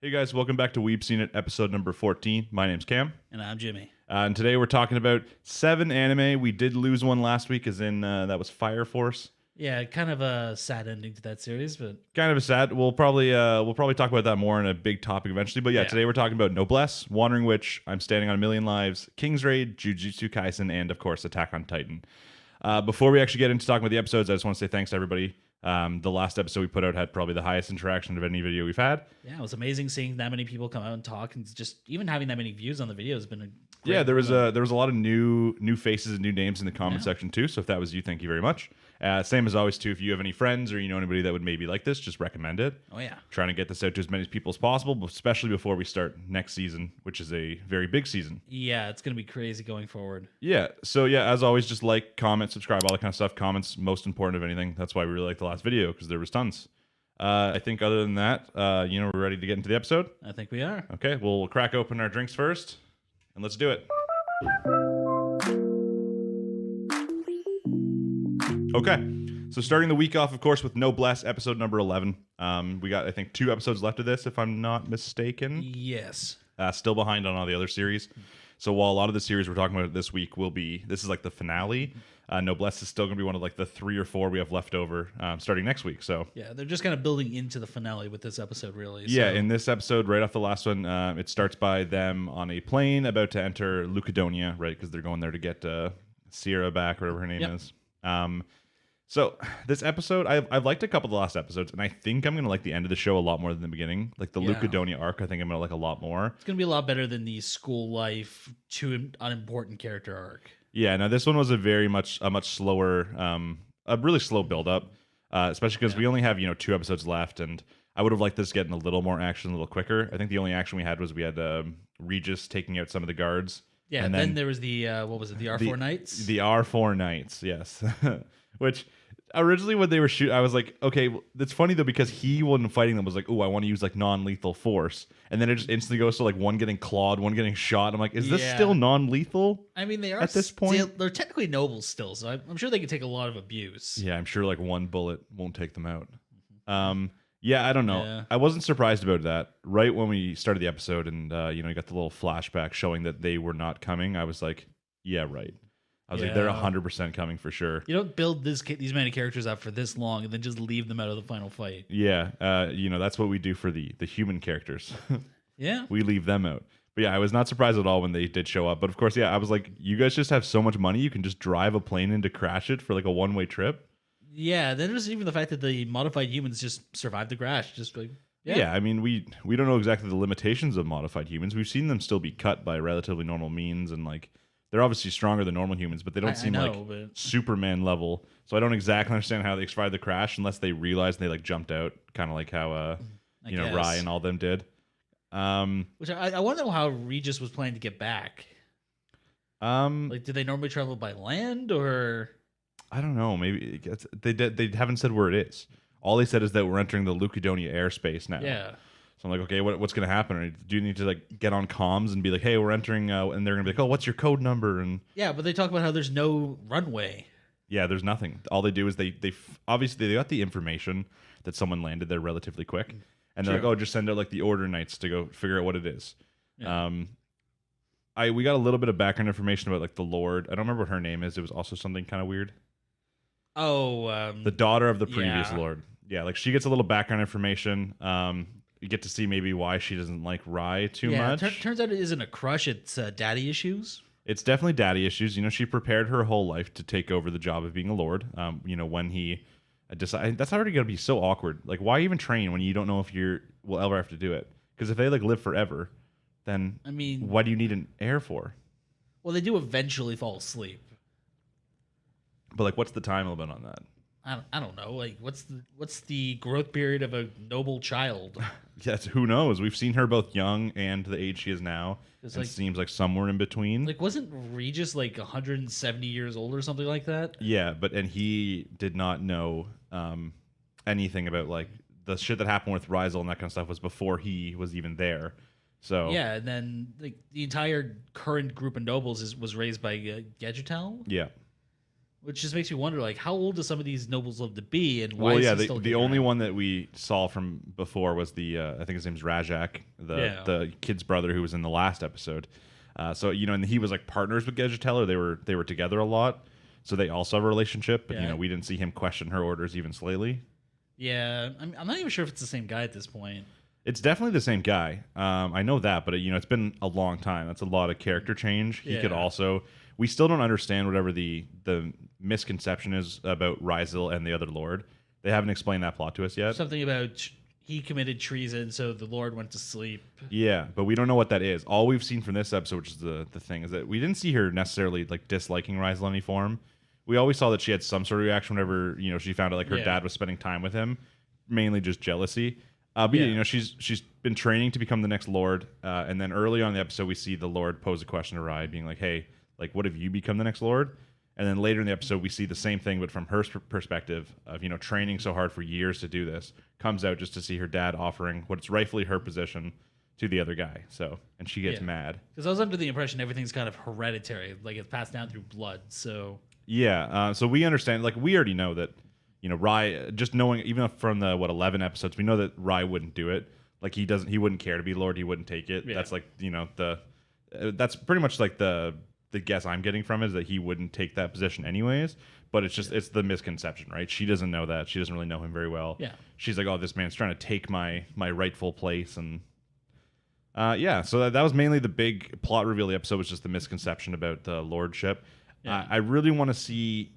Hey guys, welcome back to Weeb Seen It, episode number 14. My name's Cam. And I'm Jimmy. And today we're talking about 7 anime. We did lose one last week, as in that was Fire Force. Yeah, kind of a sad ending to that series, but Kind of a sad. We'll probably talk about that more in a big topic eventually. But yeah, today we're talking about Noblesse, Wandering Witch, I'm Standing on a Million Lives, King's Raid, Jujutsu Kaisen, and of course Attack on Titan. Before we actually get into talking about the episodes, I just want to say thanks to everybody. The last episode we put out had probably the highest interaction of any video we've had. yeah, it was amazing seeing that many people come out and talk, and just even having that many views on the video has been a great Yeah, there was moment. a lot of new faces and new names in the comment section too. So if that was you, thank you very much. Same as always too. If you have any friends or you know anybody that would maybe like this, just recommend it. Oh yeah, Trying to get this out to as many people as possible, but especially before we start next season, which is a very big season. yeah, it's gonna be crazy going forward. Yeah. So yeah, as always, just like, comment, subscribe, all that kind of stuff. Comments most important of anything. That's why we really liked the last video because there was tons. I think other than that, we're ready to get into the episode. I think we are. Okay, we'll crack open our drinks first, and let's do it. Okay, so starting the week off, of course, with Noblesse, episode number 11. We got, I think, 2 episodes left of this, if I'm not mistaken. Yes. Still behind on all the other series. So while a lot of the series we're talking about this week this is like the finale, Noblesse is still going to be one of like the 3 or 4 we have left over starting next week. So Yeah, they're just kind of building into the finale with this episode, really. yeah, So, in this episode, right off the last one, it starts by them on a plane about to enter Lucadonia, right? Because they're going there to get Sierra back, whatever her name is. So this episode, I've liked a couple of the last episodes, and I think I'm gonna like the end of the show a lot more than the beginning. Like the Yeah. Lucadonia arc, I think I'm gonna like a lot more. it's gonna be a lot better than the school life to unimportant character arc. Yeah, now this one was a much slower, a really slow build up, especially because we only have 2 episodes left, and I would have liked this getting a little more action, a little quicker. I think the only action we had was we had Regis taking out some of the guards. Yeah, and then there was the what was it, the R4 Knights? The R4 Knights, yes. Which originally when they were shooting, I was like, okay, it's funny though because he, when fighting them, was like, oh, I want to use like non-lethal force, and then it just instantly goes to like one getting clawed, one getting shot. I'm like, is this still non-lethal? I mean, they are at this point? they're technically nobles still, so I'm sure they could take a lot of abuse. Yeah, I'm sure like one bullet won't take them out. Yeah, I don't know. Yeah. I wasn't surprised about that. Right when we started the episode, and you got the little flashback showing that they were not coming, I was like, yeah, right. I was like, they're 100% coming for sure. You don't build these many characters up for this long and then just leave them out of the final fight. Yeah, that's what we do for the human characters. Yeah. We leave them out. But yeah, I was not surprised at all when they did show up. But of course, yeah, I was like, you guys just have so much money, you can just drive a plane in to crash it for like a one-way trip. Yeah, then there's even the fact that the modified humans just survived the crash. Just like, Yeah, I mean, we don't know exactly the limitations of modified humans. We've seen them still be cut by relatively normal means, and like they're obviously stronger than normal humans, but they don't seem like Superman level. So I don't exactly understand how they survived the crash unless they realized they like jumped out, kind of like how Rai and all them did. Which I want to know how Regis was planning to get back. Like, did they normally travel by land or? I don't know. Maybe they haven't said where it is. All they said is that we're entering the Lucadonia airspace now. Yeah. So I'm like, okay, what's going to happen? Do you need to like get on comms and be like, hey, we're entering, and they're going to be like, oh, what's your code number? And yeah, but they talk about how there's no runway. Yeah, there's nothing. All they do is they obviously they got the information that someone landed there relatively quick, and they're like, oh, just send out like the Order Knights to go figure out what it is. Yeah. We got a little bit of background information about like the Lord. I don't remember what her name is. It was also something kind of weird. Oh, the daughter of the previous Lord. Yeah, like she gets a little background information. You get to see maybe why she doesn't like Rai too much. Turns out it isn't a crush; it's daddy issues. It's definitely daddy issues. She prepared her whole life to take over the job of being a lord. When he decided, that's already going to be so awkward. Like, why even train when you don't know if will ever have to do it? Because if they like live forever, then I mean, what do you need an heir for? Well, they do eventually fall asleep. But like, what's the time limit on that? I don't know. Like, what's the growth period of a noble child? Yes, who knows? We've seen her both young and the age she is now. It seems like somewhere in between. Like, wasn't Regis like 170 years old or something like that? Yeah, and he did not know anything about like the shit that happened with Rizal and that kind of stuff was before he was even there. So yeah, and then like the entire current group of nobles was raised by Gadgetal. Yeah. Which just makes me wonder, like, how old do some of these nobles live to be, and why? Well, yeah, is he still the only one that we saw from before was the I think his name's Rajak, the kid's brother who was in the last episode. So and he was like partners with Gedgeteller. They were together a lot, so they also have a relationship. But we didn't see him question her orders even slightly. Yeah, I'm not even sure if it's the same guy at this point. It's definitely the same guy. I know that, but it's been a long time. That's a lot of character change. He could also. We still don't understand whatever the misconception is about Rizal and the other Lord. They haven't explained that plot to us yet. Something about he committed treason, so the Lord went to sleep. Yeah, but we don't know what that is. All we've seen from this episode, which is the thing, is that we didn't see her necessarily like disliking Rizal in any form. We always saw that she had some sort of reaction whenever she found out like her dad was spending time with him, mainly just jealousy. But she's been training to become the next Lord, and then early on in the episode we see the Lord pose a question to Rai, being like, "Hey, like, what if you become the next Lord?" And then later in the episode, we see the same thing, but from her perspective of, training so hard for years to do this, comes out just to see her dad offering what's rightfully her position to the other guy. So, and she gets mad. Because I was under the impression everything's kind of hereditary, like it's passed down through blood. So yeah, so we understand, like, we already know that, Rai, just knowing, even from the 11 episodes, we know that Rai wouldn't do it. Like, he wouldn't care to be Lord. He wouldn't take it. Yeah. That's like, that's pretty much like the guess I'm getting from it is that he wouldn't take that position anyways, but it's just it's the misconception, right? She doesn't know that. She doesn't really know him very well. Yeah. She's like, "Oh, this man's trying to take my rightful place." And so that was mainly the big plot reveal of the episode, was just the misconception about the lordship. Yeah. I really want to see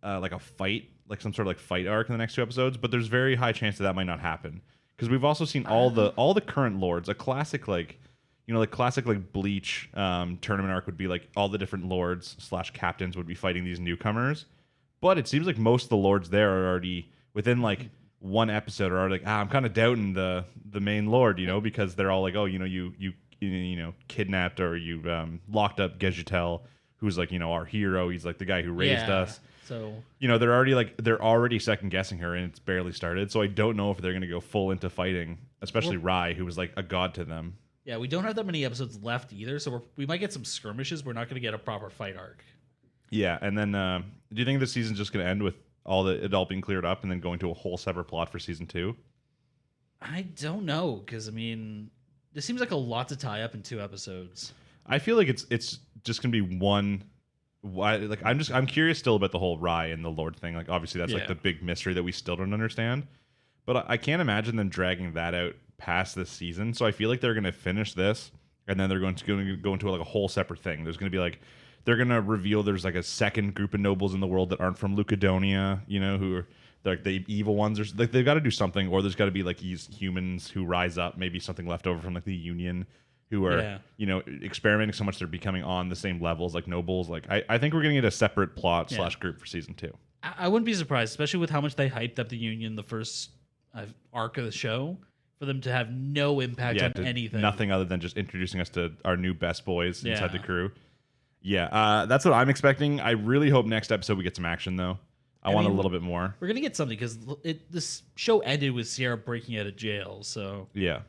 like a fight, like some sort of like fight arc in the next 2 episodes, but there's very high chance that might not happen because we've also seen all the current lords, a classic like classic like Bleach tournament arc would be like all the different lords / captains would be fighting these newcomers. But it seems like most of the lords there are already within like 1 episode are like, I'm kind of doubting the main lord, because they're all like, oh, you kidnapped or you locked up Gedgetel, who's like, our hero. He's like the guy who raised us. So they're already second guessing her, and it's barely started. So I don't know if they're gonna go full into fighting, especially Rai, who was like a god to them. Yeah, we don't have that many episodes left either, so we might get some skirmishes. We're not going to get a proper fight arc. Yeah, and then do you think this season's just going to end with it all being cleared up and then going to a whole separate plot for season 2? I don't know, because this seems like a lot to tie up in 2 episodes. I feel like it's just going to be one. Like I'm curious still about the whole Rai and the Lord thing. Like obviously that's like the big mystery that we still don't understand, but I can't imagine them dragging that out past this season. So I feel like they're going to finish this and then they're going to go into like a whole separate thing. There's going to be like they're going to reveal there's like a second group of nobles in the world that aren't from Lucadonia, who are like the evil ones. There's like they've got to do something, or there's got to be like these humans who rise up, maybe something left over from like the Union, who are experimenting so much they're becoming on the same levels like nobles. Like I think we're going to get a separate plot / group for season 2. I wouldn't be surprised, especially with how much they hyped up the Union the first arc of the show, for them to have no impact on anything. Nothing other than just introducing us to our new best boys inside the crew. Yeah, that's what I'm expecting. I really hope next episode we get some action, though. I want a little bit more. We're going to get something, because this show ended with Sierra breaking out of jail, so... Yeah.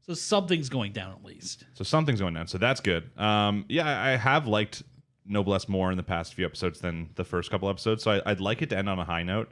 So something's going down, at least. So something's going down, so that's good. I have liked Noblesse more in the past few episodes than the first couple episodes, so I'd like it to end on a high note.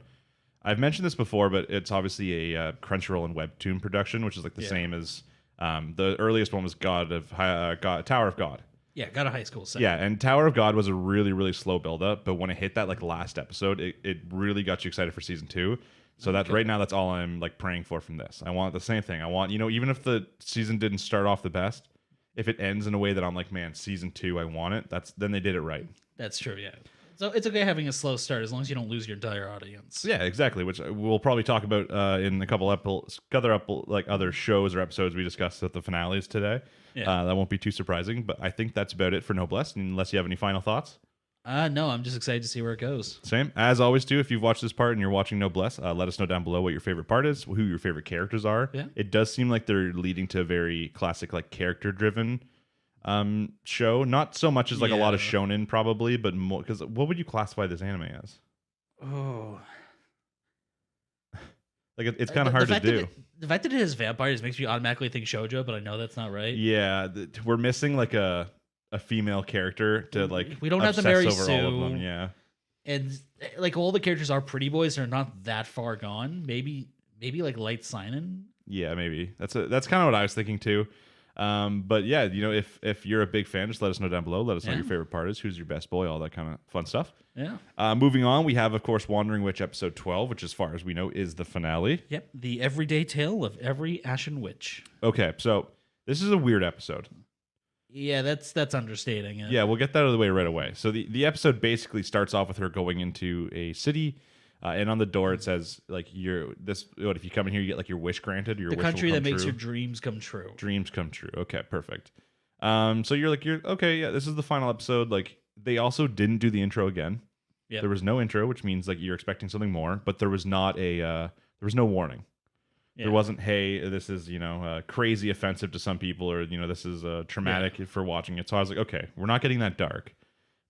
I've mentioned this before, but it's obviously a Crunchyroll and Webtoon production, which is like the same as the earliest one was Tower of God. Yeah, got a high school set. Yeah, and Tower of God was a really, really slow build-up, but when it hit that like last episode, it really got you excited for season 2. So right now, that's all I'm like praying for from this. I want the same thing. I want, even if the season didn't start off the best, if it ends in a way that I'm like, man, season 2, I want it. Then they did it right. That's true. Yeah. So it's okay having a slow start as long as you don't lose your entire audience. Yeah, exactly. Which we'll probably talk about in a couple other shows or episodes we discussed at the finales today. Yeah. That won't be too surprising, but I think that's about it for Noblesse. Unless you have any final thoughts. No, I'm just excited to see where it goes. Same. As always, too, if you've watched this part and you're watching Noblesse, let us know down below what your favorite part is, who your favorite characters are. Yeah. It does seem like they're leading to a very classic, like character-driven show. Not so much as like a lot of shonen, probably, but more because what would you classify this anime as? Oh, like it's kind of hard to do. The fact that it has vampires makes me automatically think shoujo, but I know that's not right. Yeah, we're missing like a female character to like we don't have to marry over Sue. all of them. Yeah, And like all the characters are pretty boys, they're not that far gone. Maybe like Light Seinen. Yeah, maybe that's kind of what I was thinking too. But yeah, if you're a big fan, just let us know down below. Let us know your favorite part is, who's your best boy, all that kind of fun stuff. Yeah. Moving on, we have, of course, Wandering Witch episode 12, which, as far as we know, is the finale. Yep, the everyday tale of every Ashen Witch. Okay, so this is a weird episode. Yeah, that's understating it. Yeah, we'll get that out of the way right away. So the episode basically starts off with her going into a city, and on the door it says, like, what if you come in here, you get like your wish granted, your the wish country will that come makes true. your dreams come true. Dreams come true. Okay, perfect. So you're okay, yeah, this is the final episode. Like, they also didn't do the intro again. Yep. There was no intro, which means like you're expecting something more, but there was not there was no warning. Yeah. There wasn't, hey, this is, crazy offensive to some people, or, this is traumatic for watching it. So I was like, okay, we're not getting that dark.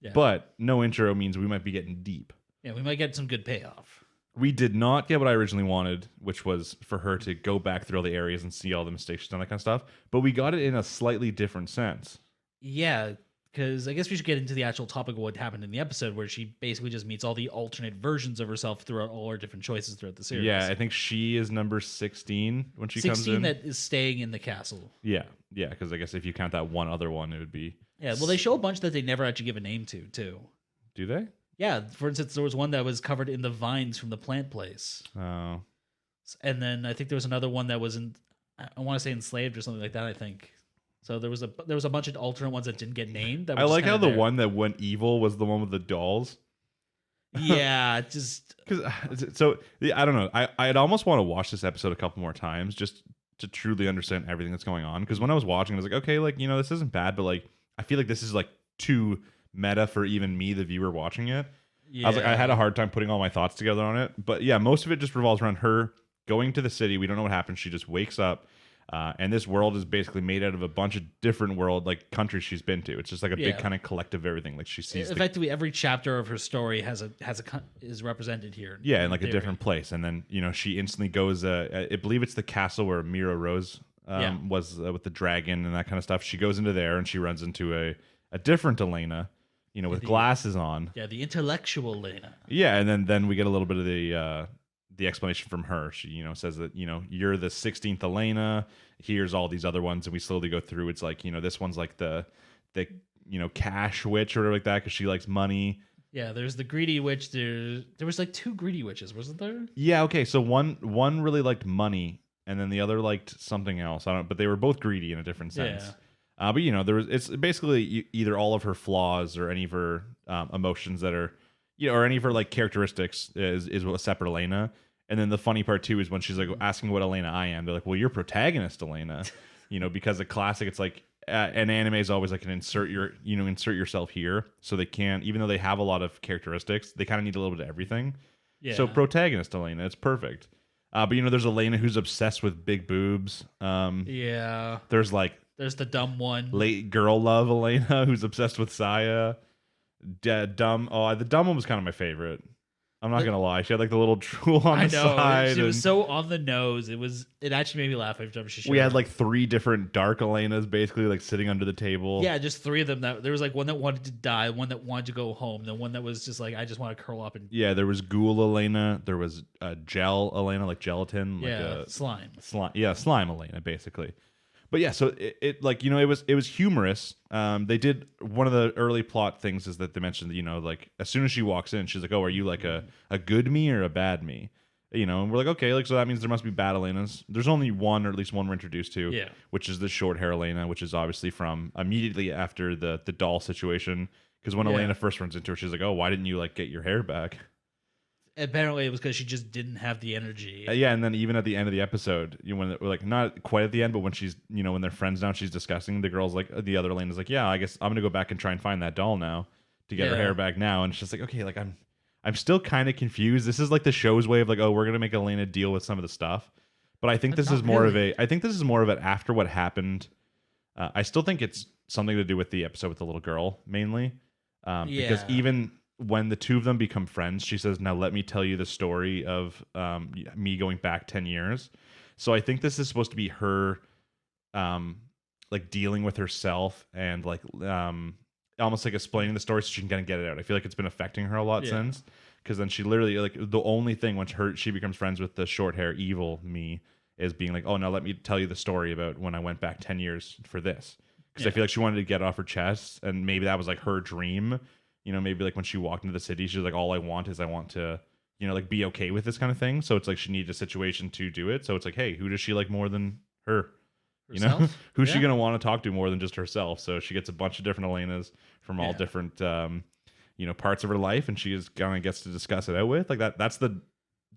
Yeah. But no intro means we might be getting deep. Yeah, we might get some good payoff. We did not get what I originally wanted, which was for her to go back through all the areas and see all the mistakes she's done, that kind of stuff. But we got it in a slightly different sense. Yeah, because I guess we should get into the actual topic of what happened in the episode, where she basically just meets all the alternate versions of herself throughout all her different choices throughout the series. Yeah, I think she is number 16 when she comes in. 16 that is staying in the castle. Yeah, because I guess if you count that one other one, it would be... Yeah, well, they show a bunch that they never actually give a name to, too. Do they? Yeah, for instance, there was one that was covered in the vines from the plant place. Oh. And then I think there was another one that was I want to say enslaved or something like that, I think. So there was a bunch of alternate ones that didn't get named. That I like how the one that went evil was the one with the dolls. Yeah, just I don't know. I'd almost want to watch this episode a couple more times just to truly understand everything that's going on. Because when I was watching, I was like, okay, like, this isn't bad, but like I feel like this is like too meta for even me, the viewer, watching it. Yeah. I was like, I had a hard time putting all my thoughts together on it. But yeah, most of it just revolves around her going to the city. We don't know what happens. She just wakes up. And this world is basically made out of a bunch of different countries she's been to. It's just like a big kind of collective of everything. Like, she sees effectively every chapter of her story is represented here. Yeah, in like a different place. And then she instantly goes. I believe it's the castle where Mira Rose was with the dragon and that kind of stuff. She goes into there and she runs into a different Elena, with glasses on. Yeah, the intellectual Elena. Yeah, and then we get a little bit of the explanation from her. She says that you're the 16th Elena, here's all these other ones, and we slowly go through. It's like this one's like the cash witch or like that because she likes money. Yeah, there's the greedy witch. There was like two greedy witches, wasn't there? Yeah, okay, so one really liked money and then the other liked something else. But they were both greedy in a different sense. But it's basically either all of her flaws or any of her emotions that are or any of her like characteristics is what separate Elena. And then the funny part too is when she's like asking what Elena I am, they're like, well, you're protagonist Elena, because a classic, it's like an anime is always like an insert yourself here. So they can't, even though they have a lot of characteristics, they kind of need a little bit of everything. Yeah. So protagonist Elena, it's perfect. But there's Elena who's obsessed with big boobs. Yeah. There's the dumb one. Late girl love Elena who's obsessed with Saya. The dumb one was kind of my favorite. I'm not gonna lie. She had like the little drool on the side. She was so on the nose. It actually made me laugh every time she showed We had like 3 different dark Elenas basically like sitting under the table. Yeah, just 3 of them. There was like one that wanted to die, one that wanted to go home, the one that was just like, I just want to curl up and. Yeah, there was Ghoul Elena. There was Gel Elena, like gelatin. Yeah, slime. Yeah, slime Elena basically. But yeah, so it was humorous. They did one of the early plot things is that they mentioned like as soon as she walks in, she's like, oh, are you like a good me or a bad me? And we're like, okay, like so that means there must be bad Elenas. There's only one, or at least one we're introduced to, which is the short hair Elena, which is obviously from immediately after the doll situation. Because when Elena first runs into her, she's like, oh, why didn't you like get your hair back? Apparently, it was because she just didn't have the energy. Yeah, and then even at the end of the episode, when like not quite at the end, but when she's when they're friends now, she's discussing. The girl's like, the other Elena's like, yeah, I guess I'm gonna go back and try and find that doll now to get her hair back now. And it's just like, okay, like I'm still kind of confused. This is like the show's way of like, oh, we're gonna make Elena deal with some of the stuff. But I think this is more of it after what happened. I still think it's something to do with the episode with the little girl mainly, because even when the two of them become friends, she says, now let me tell you the story of me going back 10 years. So I think this is supposed to be her like dealing with herself and like almost like explaining the story so she can kind of get it out. I feel like it's been affecting her a lot Yeah. since, because then she literally like the only thing once she becomes friends with the short hair evil me is being like, oh no, let me tell you the story about when I went back 10 years for this, because I Yeah. feel like she wanted to get off her chest, and maybe that was like her dream. You know, maybe like when she walked into the city, she's like, all I want to, you know, like be okay with this kind of thing. So it's like she needed a situation to do it. So it's like, hey, who does she like more than her? You know, Herself? who's she Yeah. gonna want to talk to more than just herself? So she gets a bunch of different Elenas from all Yeah. different, you know, parts of her life, and she just kind of gets to discuss it out with like that. That's the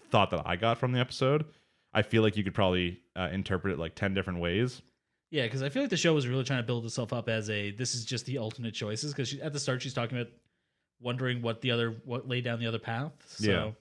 thought that I got from the episode. I feel like you could probably interpret it like 10 different ways. Yeah, because I feel like the show was really trying to build itself up as this is just the alternate choices. Because at the start she's talking about wondering what laid down the other path. So,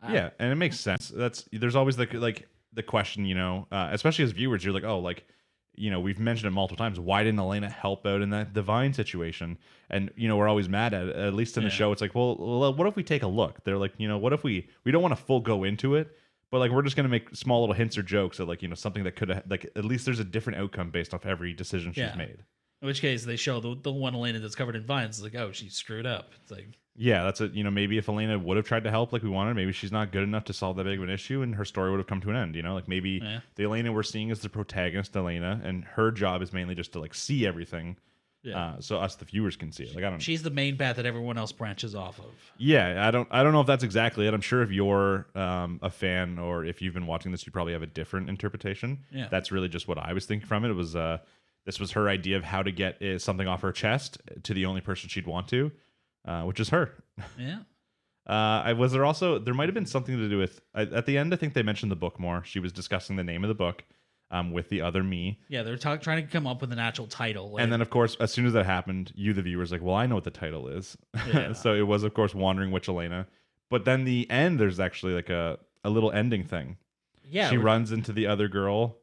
Yeah, and it makes sense. There's always the question, you know, especially as viewers, you're like, oh, like, you know, we've mentioned it multiple times. Why didn't Elena help out in that divine situation? And you know, we're always mad at it. At least in the show, it's like, well, what if we take a look? They're like, you know, what if we don't want to full go into it, but like we're just gonna make small little hints or jokes at like, you know, something that could have like at least there's a different outcome based off every decision she's made. In which case they show the one Elena that's covered in vines. It's like, oh, she screwed up. It's like, yeah, that's it. You know, maybe if Elena would have tried to help like we wanted, maybe she's not good enough to solve that big of an issue, and her story would have come to an end. You know, like maybe the Elena we're seeing is the protagonist, Elena, and her job is mainly just to like see everything, so us the viewers can see it. Like I don't. She's the main path that everyone else branches off of. Yeah, I don't know if that's exactly it. I'm sure if you're a fan or if you've been watching this, you probably have a different interpretation. Yeah, that's really just what I was thinking from it. It was this was her idea of how to get something off her chest to the only person she'd want to. Which is her. Yeah. There might have been something to do with at the end. I think they mentioned the book more. She was discussing the name of the book with the other me. Yeah, they're trying to come up with an actual title. Like, and then, of course, as soon as that happened, you, the viewers, like, well, I know what the title is. Yeah. So it was, of course, Wandering Witch Elena. But then the end, there's actually like a little ending thing. Yeah, she runs into the other girl.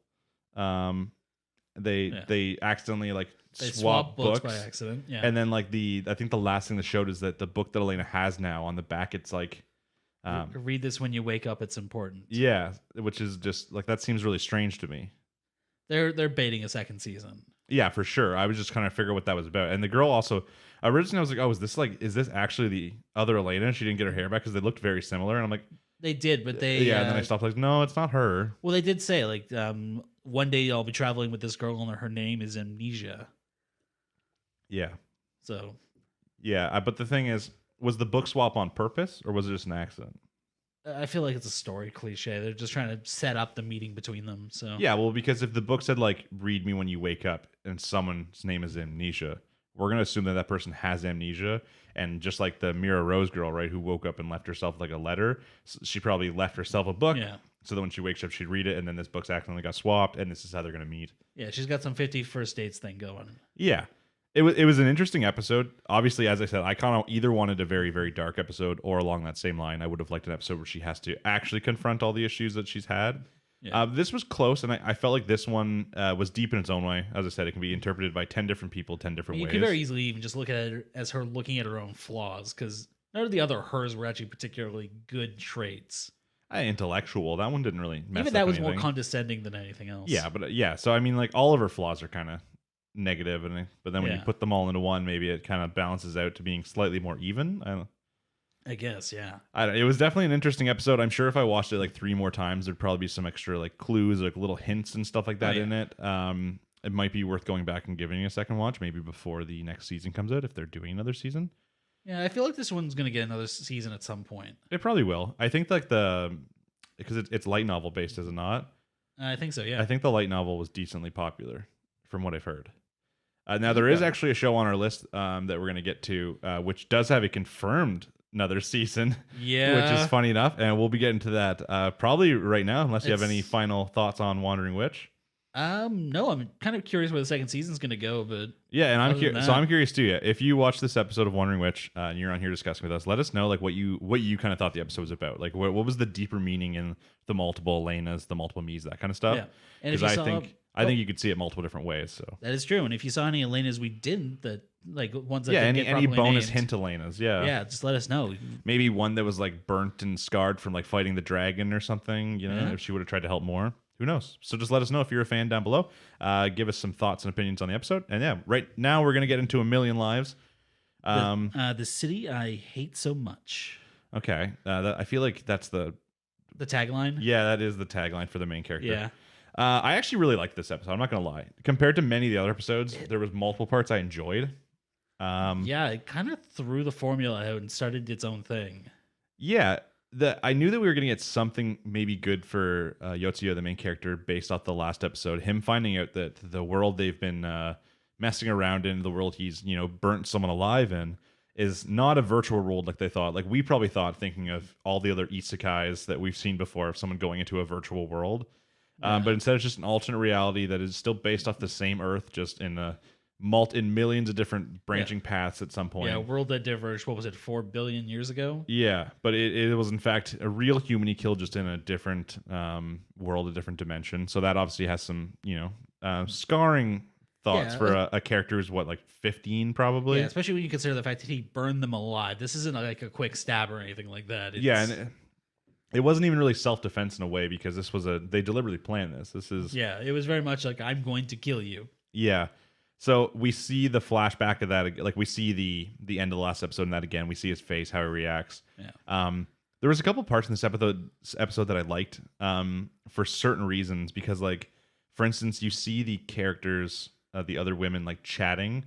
They accidentally like they swap books by accident. Yeah. And then like I think the last thing that showed is that the book that Elena has now on the back, it's like read this when you wake up, it's important. Yeah, which is just like that seems really strange to me. They're baiting a second season. Yeah, for sure. I was just trying to figure out what that was about. And the girl also originally I was like, oh, is this actually the other Elena? She didn't get her hair back because they looked very similar. And I'm like, they did, but they and then I stopped like, no, it's not her. Well, they did say like one day I'll be traveling with this girl and her name is Amnesia. Yeah. So. Yeah, but the thing is, was the book swap on purpose or was it just an accident? I feel like it's a story cliche. They're just trying to set up the meeting between them. So yeah, well, because if the book said like "read me when you wake up" and someone's name is Amnesia, we're gonna assume that that person has amnesia, and just like the Mira Rose girl, right, who woke up and left herself like a letter, she probably left herself a book. Yeah. So that when she wakes up, she'd read it, and then this book's accidentally got swapped, and this is how they're gonna meet. Yeah, she's got some 50 First Dates thing going. Yeah. It was an interesting episode. Obviously, as I said, I kind of either wanted a very, very dark episode or along that same line, I would have liked an episode where she has to actually confront all the issues that she's had. Yeah. This was close, and I felt like this one was deep in its own way. As I said, it can be interpreted by 10 different people, 10 different ways. You could very easily even just look at it as her looking at her own flaws, because none of the other hers were actually particularly good traits. Intellectual. That one didn't really mess Even that up was anything. more condescending than anything else. Yeah, but yeah. So I mean, like all of her flaws are kind of negative, but then when you put them all into one, maybe it kind of balances out to being slightly more even. I guess, yeah. It was definitely an interesting episode. I'm sure if I watched it like 3 more times, there'd probably be some extra like clues, like little hints and stuff like that in it. It might be worth going back and giving it a second watch, maybe before the next season comes out, if they're doing another season. Yeah, I feel like this one's gonna get another season at some point. It probably will. I think like because it's light novel based, is it not? I think so. Yeah. I think the light novel was decently popular, from what I've heard. Now there is actually a show on our list that we're going to get to, which does have a confirmed another season. Yeah, which is funny enough, and we'll be getting to that probably right now, unless you have any final thoughts on Wandering Witch. No, I'm kind of curious where the second season's going to go, but yeah, and I'm curious too. Yeah, if you watch this episode of Wandering Witch and you're on here discussing with us, let us know like what you kind of thought the episode was about. Like what was the deeper meaning in the multiple Elenas, the multiple me's, that kind of stuff. Yeah, and I think you could see it multiple different ways. So that is true. And if you saw any Elenas we didn't, that like ones that any bonus hint Elenas, just let us know. Maybe one that was like burnt and scarred from like fighting the dragon or something. You know, if she would have tried to help more, who knows? So just let us know if you're a fan down below. Give us some thoughts and opinions on the episode. And yeah, right now we're going to get into A Million Lives. The city I hate so much. Okay. I feel like that's the tagline. Yeah, that is the tagline for the main character. Yeah. I actually really liked this episode. I'm not going to lie. Compared to many of the other episodes, there was multiple parts I enjoyed. Yeah, it kind of threw the formula out and started its own thing. Yeah. I knew that we were going to get something maybe good for Yotsuya, the main character, based off the last episode. Him finding out that the world they've been messing around in, the world he's burnt someone alive in, is not a virtual world like they thought. Like we probably thought, thinking of all the other isekais that we've seen before, of someone going into a virtual world. But instead, it's just an alternate reality that is still based off the same Earth, just in in millions of different branching paths at some point. Yeah, a world that diverged, what was it, 4 billion years ago? Yeah, but it was in fact a real human he killed, just in a different world, a different dimension. So that obviously has some, scarring thoughts for a character who's like 15 probably. Yeah, especially when you consider the fact that he burned them alive. This isn't like a quick stab or anything like that. And it wasn't even really self-defense in a way, because this was they deliberately planned this. It was very much like, I'm going to kill you. Yeah. So we see the flashback of that, like we see the end of the last episode in that again. We see his face, how he reacts. Yeah. There was a couple parts in this episode that I liked for certain reasons, because like, for instance, you see the characters, the other women, like chatting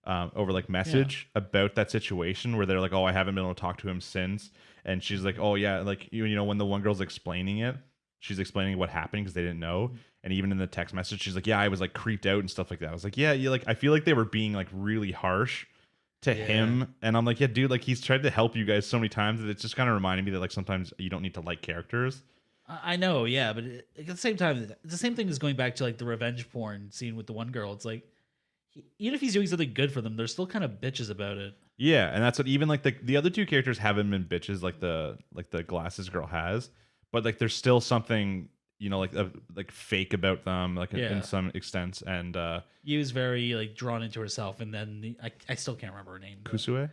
over like message about that situation, where they're like, oh, I haven't been able to talk to him since. And she's like, oh yeah, like, when the one girl's explaining it, she's explaining what happened because they didn't know. And even in the text message, she's like, yeah, I was like creeped out and stuff like that. I was like, yeah, I feel like they were being like really harsh to him. And I'm like, yeah, dude, like he's tried to help you guys so many times that it's just kind of reminding me that like sometimes you don't need to like characters. I know, yeah, but at the same time, the same thing is going back to like the revenge porn scene with the one girl. It's like, even if he's doing something good for them, they're still kind of bitches about it. Yeah, and that's what even like the other two characters haven't been bitches like the glasses girl has, but like there's still something like fake about them, like in some extents. And he was very like drawn into herself, and then I still can't remember her name. Kusue,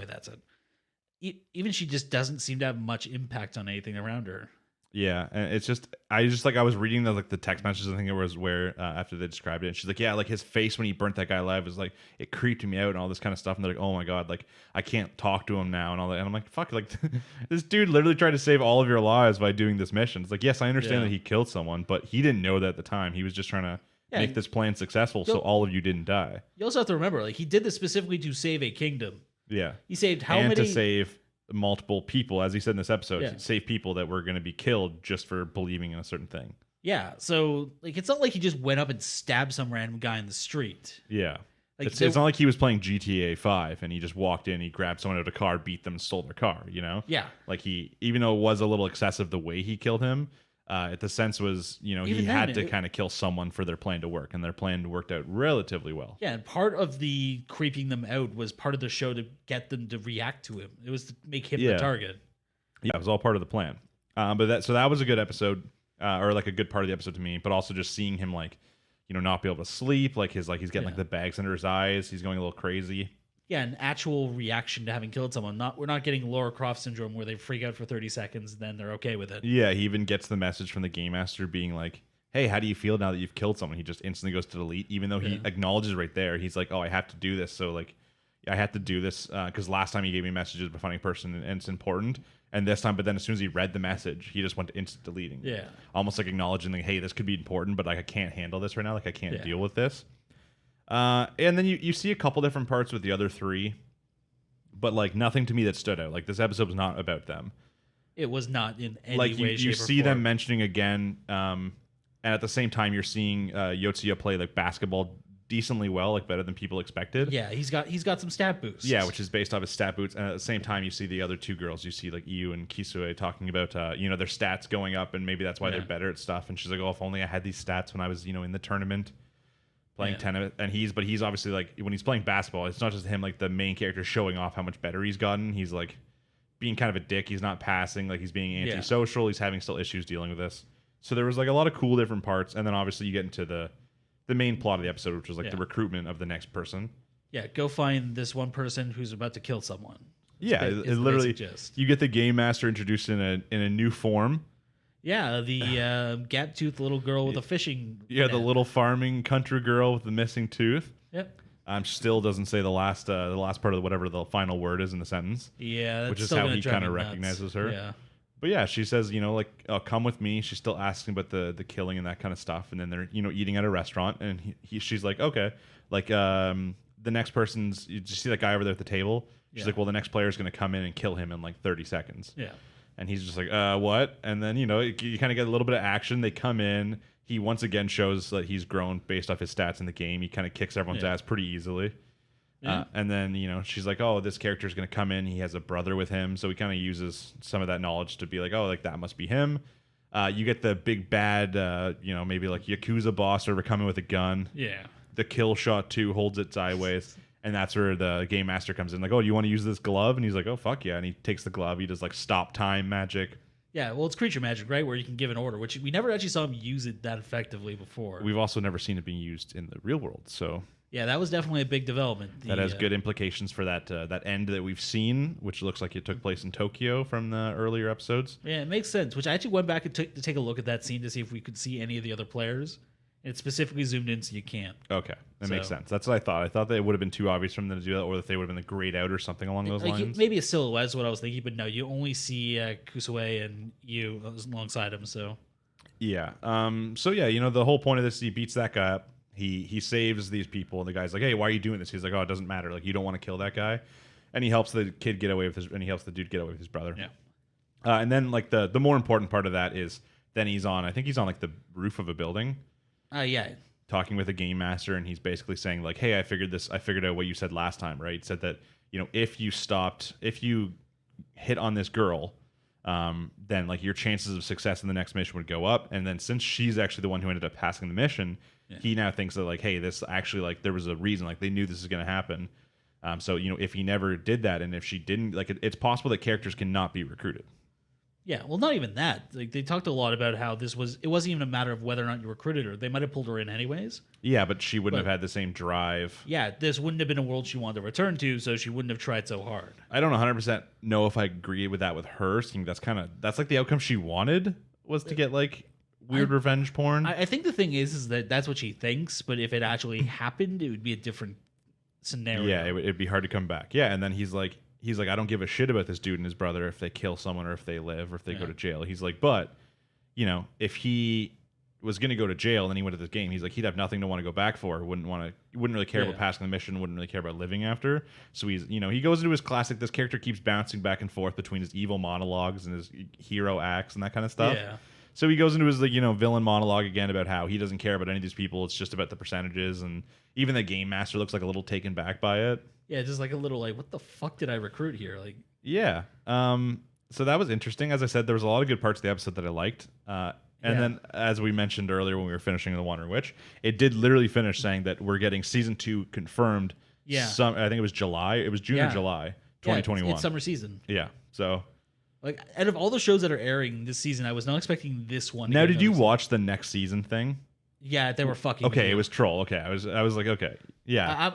that's it. Even she just doesn't seem to have much impact on anything around her. Yeah, and it's just I was reading the text messages. I think it was where after they described it, and she's like, yeah, like his face when he burnt that guy alive was like, it creeped me out and all this kind of stuff. And they're like, oh my god, like I can't talk to him now and all that. And I'm like, fuck, like this dude literally tried to save all of your lives by doing this mission. It's like, yes, I understand that he killed someone, but he didn't know that at the time. He was just trying to make this plan successful, so all of you didn't die. You also have to remember, like he did this specifically to save a kingdom. Yeah, he saved to save multiple people, as he said in this episode, save people that were going to be killed just for believing in a certain thing. Yeah, so like it's not like he just went up and stabbed some random guy in the street. Yeah, like, it's not like he was playing GTA 5 and he just walked in, he grabbed someone out of a car, beat them, and stole their car. Yeah, like even though it was a little excessive the way he killed him, the sense was he had to kind of kill someone for their plan to work, and their plan worked out relatively well. Yeah, and part of the creeping them out was part of the show to get them to react to him. It was to make him the target. Yeah, it was all part of the plan. But that was a good episode, or like a good part of the episode to me. But also just seeing him like not be able to sleep, like he's getting like the bags under his eyes, he's going a little crazy. Yeah, an actual reaction to having killed someone. We're not getting Lara Croft syndrome where they freak out for 30 seconds and then they're okay with it. Yeah, he even gets the message from the game master being like, hey, how do you feel now that you've killed someone? He just instantly goes to delete, even though he acknowledges right there. He's like, oh, I have to do this. So like, I have to do this because last time he gave me messages about finding a person and it's important. And this time, but then as soon as he read the message, he just went to instant deleting. Yeah. Almost like acknowledging like, hey, this could be important, but like I can't handle this right now. Like I can't deal with this. And then you see a couple different parts with the other three, but like nothing to me that stood out. Like this episode was not about them. It was not in any way, shape, or form. You see them mentioning again, and at the same time you're seeing Yotsuya play like basketball decently well, like better than people expected. Yeah, he's got some stat boosts. Yeah, which is based off his stat boosts. And at the same time, you see the other two girls. You see like Iu and Kisue talking about their stats going up, and maybe that's why they're better at stuff. And she's like, oh, if only I had these stats when I was in the tournament playing tennis. And he's obviously like when he's playing basketball, it's not just him like the main character showing off how much better he's gotten. He's like being kind of a dick. He's not passing, like he's being antisocial. He's having still issues dealing with this. So there was like a lot of cool different parts, and then obviously you get into the main plot of the episode, which was like the recruitment of the next person. Yeah, go find this one person who's about to kill someone. It literally you get the game master introduced in a new form. Yeah, the gap-toothed little girl with a fishing. Yeah, the little farming country girl with the missing tooth. Yep. Still doesn't say the last part of whatever the final word is in the sentence. Yeah, that's which is still how gonna he drive kind me of nuts. recognizes her. Yeah. But yeah, she says, like, oh, come with me. She's still asking about the killing and that kind of stuff. And then they're, eating at a restaurant. And she's like, okay. Like, the next person's, you see that guy over there at the table? She's like, well, the next player is going to come in and kill him in like 30 seconds. Yeah. And he's just like, what? And then, you kind of get a little bit of action. They come in. He once again shows that he's grown based off his stats in the game. He kind of kicks everyone's ass pretty easily. Yeah. And then, she's like, oh, this character's going to come in. He has a brother with him. So he kind of uses some of that knowledge to be like, oh, like that must be him. You get the big bad, maybe like Yakuza boss or coming with a gun. Yeah. The kill shot too holds it sideways. And that's where the game master comes in. Like, oh, do you want to use this glove? And he's like, oh, fuck yeah. And he takes the glove. He does like stop time magic. Yeah, well, it's creature magic, right? Where you can give an order, which we never actually saw him use it that effectively before. We've also never seen it being used in the real world. So yeah, that was definitely a big development. That has good implications for that end that we've seen, which looks like it took place in Tokyo from the earlier episodes. Yeah, it makes sense. Which I actually went back and to take a look at that scene to see if we could see any of the other players. It specifically zoomed in so you can't. Okay, that makes sense. That's what I thought. I thought that it would have been too obvious for them to do that, or that they would have been grayed out or something along those lines. Maybe a silhouette is what I was thinking, but no, you only see Kusue and you alongside him. So yeah, the whole point of this is he beats that guy up. He saves these people, and the guy's like, "Hey, why are you doing this?" He's like, "Oh, it doesn't matter. Like, you don't want to kill that guy," and he helps the kid get away with his, and he helps the dude get away with his brother. Yeah, and then like the more important part of that is then he's on. I think he's on like the roof of a building. Yeah. Talking with a game master, and he's basically saying like, "Hey, I figured out what you said last time, right? You said that if you hit on this girl, then like your chances of success in the next mission would go up. And then since she's actually the one who ended up passing the mission, he now thinks that like, hey, this actually like there was a reason, like they knew this is going to happen. So if he never did that, and if she didn't, like it's possible that characters cannot be recruited." Yeah, well, not even that. Like they talked a lot about how it wasn't even a matter of whether or not you recruited her. They might have pulled her in anyways. Yeah, but she wouldn't have had the same drive. Yeah, this wouldn't have been a world she wanted to return to, so she wouldn't have tried so hard. I don't 100% know if I agree with that with her. I think that's like the outcome she wanted was to get like weird revenge porn. I think the thing is that that's what she thinks, but if it actually happened, it would be a different scenario. Yeah, it'd be hard to come back. Yeah, and then he's like, I don't give a shit about this dude and his brother if they kill someone or if they live or if they go to jail. He's like, but, if he was going to go to jail and then he went to this game, he's like, he'd have nothing to want to go back for. Wouldn't really care about passing the mission, wouldn't really care about living after. So he's, he goes into his classic, this character keeps bouncing back and forth between his evil monologues and his hero acts and that kind of stuff. Yeah. So he goes into his, like, villain monologue again about how he doesn't care about any of these people. It's just about the percentages. And even the game master looks like a little taken back by it. Yeah, just like a little like, what the fuck did I recruit here? Like, yeah. So that was interesting. As I said, there was a lot of good parts of the episode that I liked. And then, as we mentioned earlier when we were finishing The Wandering Witch, it did literally finish saying that we're getting season 2 confirmed. Yeah. I think it was July. It was June or July 2021. It's summer season. Yeah. So, like, out of all the shows that are airing this season, I was not expecting this one. Now, did you watch the next season thing? Yeah, they were fucking. Okay, it was Troll. Okay, I was like, okay, yeah.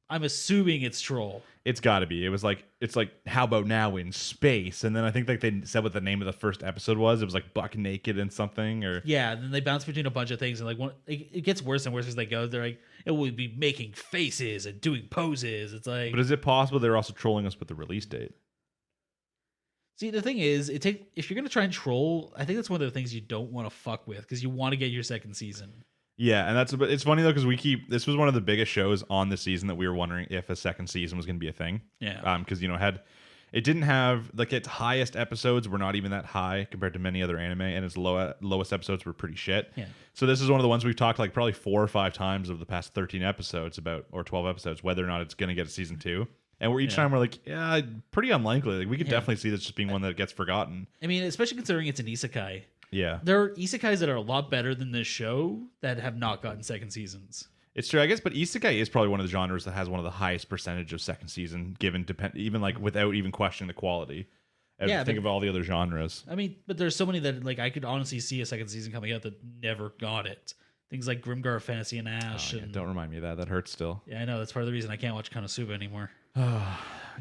I'm assuming it's Troll. It's got to be. It's like how about now in space? And then I think like they said what the name of the first episode was. It was like Buck Naked and something, or yeah. And then they bounce between a bunch of things, and like it gets worse and worse as they go. They're like, it will be making faces and doing poses. It's like, but is it possible they're also trolling us with the release date? See, the thing is, if you're gonna try and troll, I think that's one of the things you don't want to fuck with because you want to get your second season. Yeah, and it's funny though because this was one of the biggest shows on the season that we were wondering if a second season was going to be a thing. Yeah. Because it didn't have like its highest episodes were not even that high compared to many other anime, and its lowest episodes were pretty shit. Yeah. So this is one of the ones we've talked like probably 4 or 5 times over the past 13 episodes or 12 episodes whether or not it's going to get a season 2. And each time we're like, yeah, pretty unlikely. Like we could definitely see this just being one that gets forgotten. I mean, especially considering it's an isekai. Yeah. There are isekais that are a lot better than this show that have not gotten second seasons. It's true, I guess, but isekai is probably one of the genres that has one of the highest percentage of second season given even like without even questioning the quality. Think of all the other genres. I mean, but there's so many that like I could honestly see a second season coming out that never got it. Things like Grimgar Fantasy and Ash. Don't remind me of that. That hurts still. Yeah, I know. That's part of the reason I can't watch Konosuba anymore.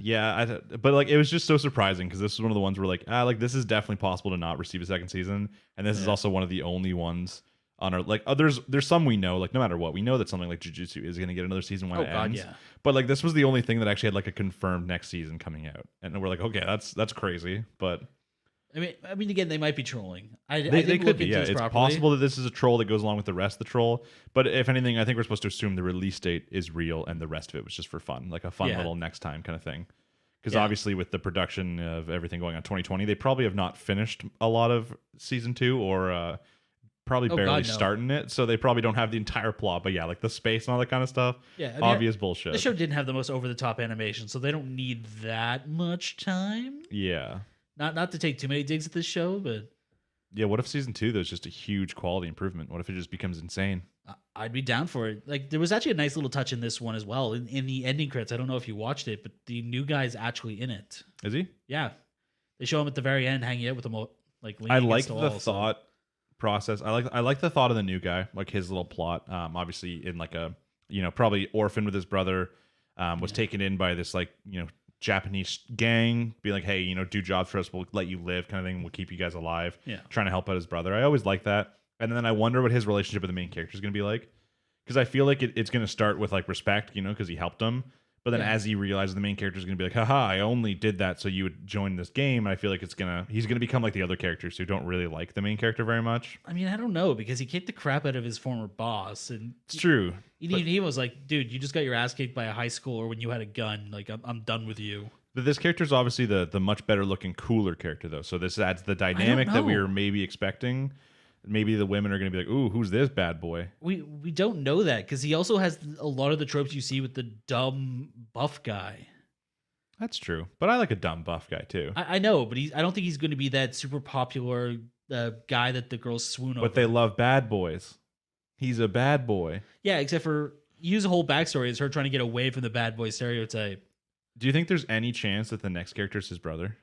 Yeah, but like it was just so surprising because this was one of the ones where like this is definitely possible to not receive a second season, and this is also one of the only ones on our like there's some we know, like no matter what we know that something like Jujutsu is going to get another season when it ends. Yeah. But like this was the only thing that actually had like a confirmed next season coming out, and we're like, okay, that's crazy. But I mean, again, they might be trolling. They could be. Yeah, it's possible that this is a troll that goes along with the rest of the troll. But if anything, I think we're supposed to assume the release date is real and the rest of it was just for fun, like a fun little next time kind of thing. Because obviously, with the production of everything going on 2020, they probably have not finished a lot of season 2 or probably barely starting it. So they probably don't have the entire plot. But yeah, like the space and all that kind of stuff. Yeah, obvious bullshit. The show didn't have the most over the top animation, so they don't need that much time. Yeah. Not to take too many digs at this show, but yeah, what if season 2 there's just a huge quality improvement? What if it just becomes insane? I'd be down for it. Like there was actually a nice little touch in this one as well. In the ending credits, I don't know if you watched it, but the new guy's actually in it. Is he? Yeah, they show him at the very end hanging out with him, like I like the thought process. I like the thought of the new guy, like his little plot. Obviously in like a probably orphaned with his brother, was taken in by this like Japanese gang, be like, hey, do jobs for us, we'll let you live, kind of thing, we'll keep you guys alive. Yeah, trying to help out his brother. I always like that. And then I wonder what his relationship with the main character is going to be like, because I feel like it's going to start with like respect, because he helped him. But then as he realizes the main character is going to be like, haha, I only did that so you would join this game. And I feel like he's going to become like the other characters who don't really like the main character very much. I mean, I don't know, because he kicked the crap out of his former boss. And it's true. He was like, dude, you just got your ass kicked by a high schooler when you had a gun. Like, I'm done with you. But this character is obviously the much better looking, cooler character, though. So this adds the dynamic that we were maybe expecting. Maybe the women are going to be like, ooh, who's this bad boy? We don't know that, because he also has a lot of the tropes you see with the dumb buff guy. That's true. But I like a dumb buff guy, too. I know, but I don't think he's going to be that super popular guy that the girls swoon over. But they love bad boys. He's a bad boy. Yeah, except for use a whole backstory as her trying to get away from the bad boy stereotype. Do you think there's any chance that the next character is his brother?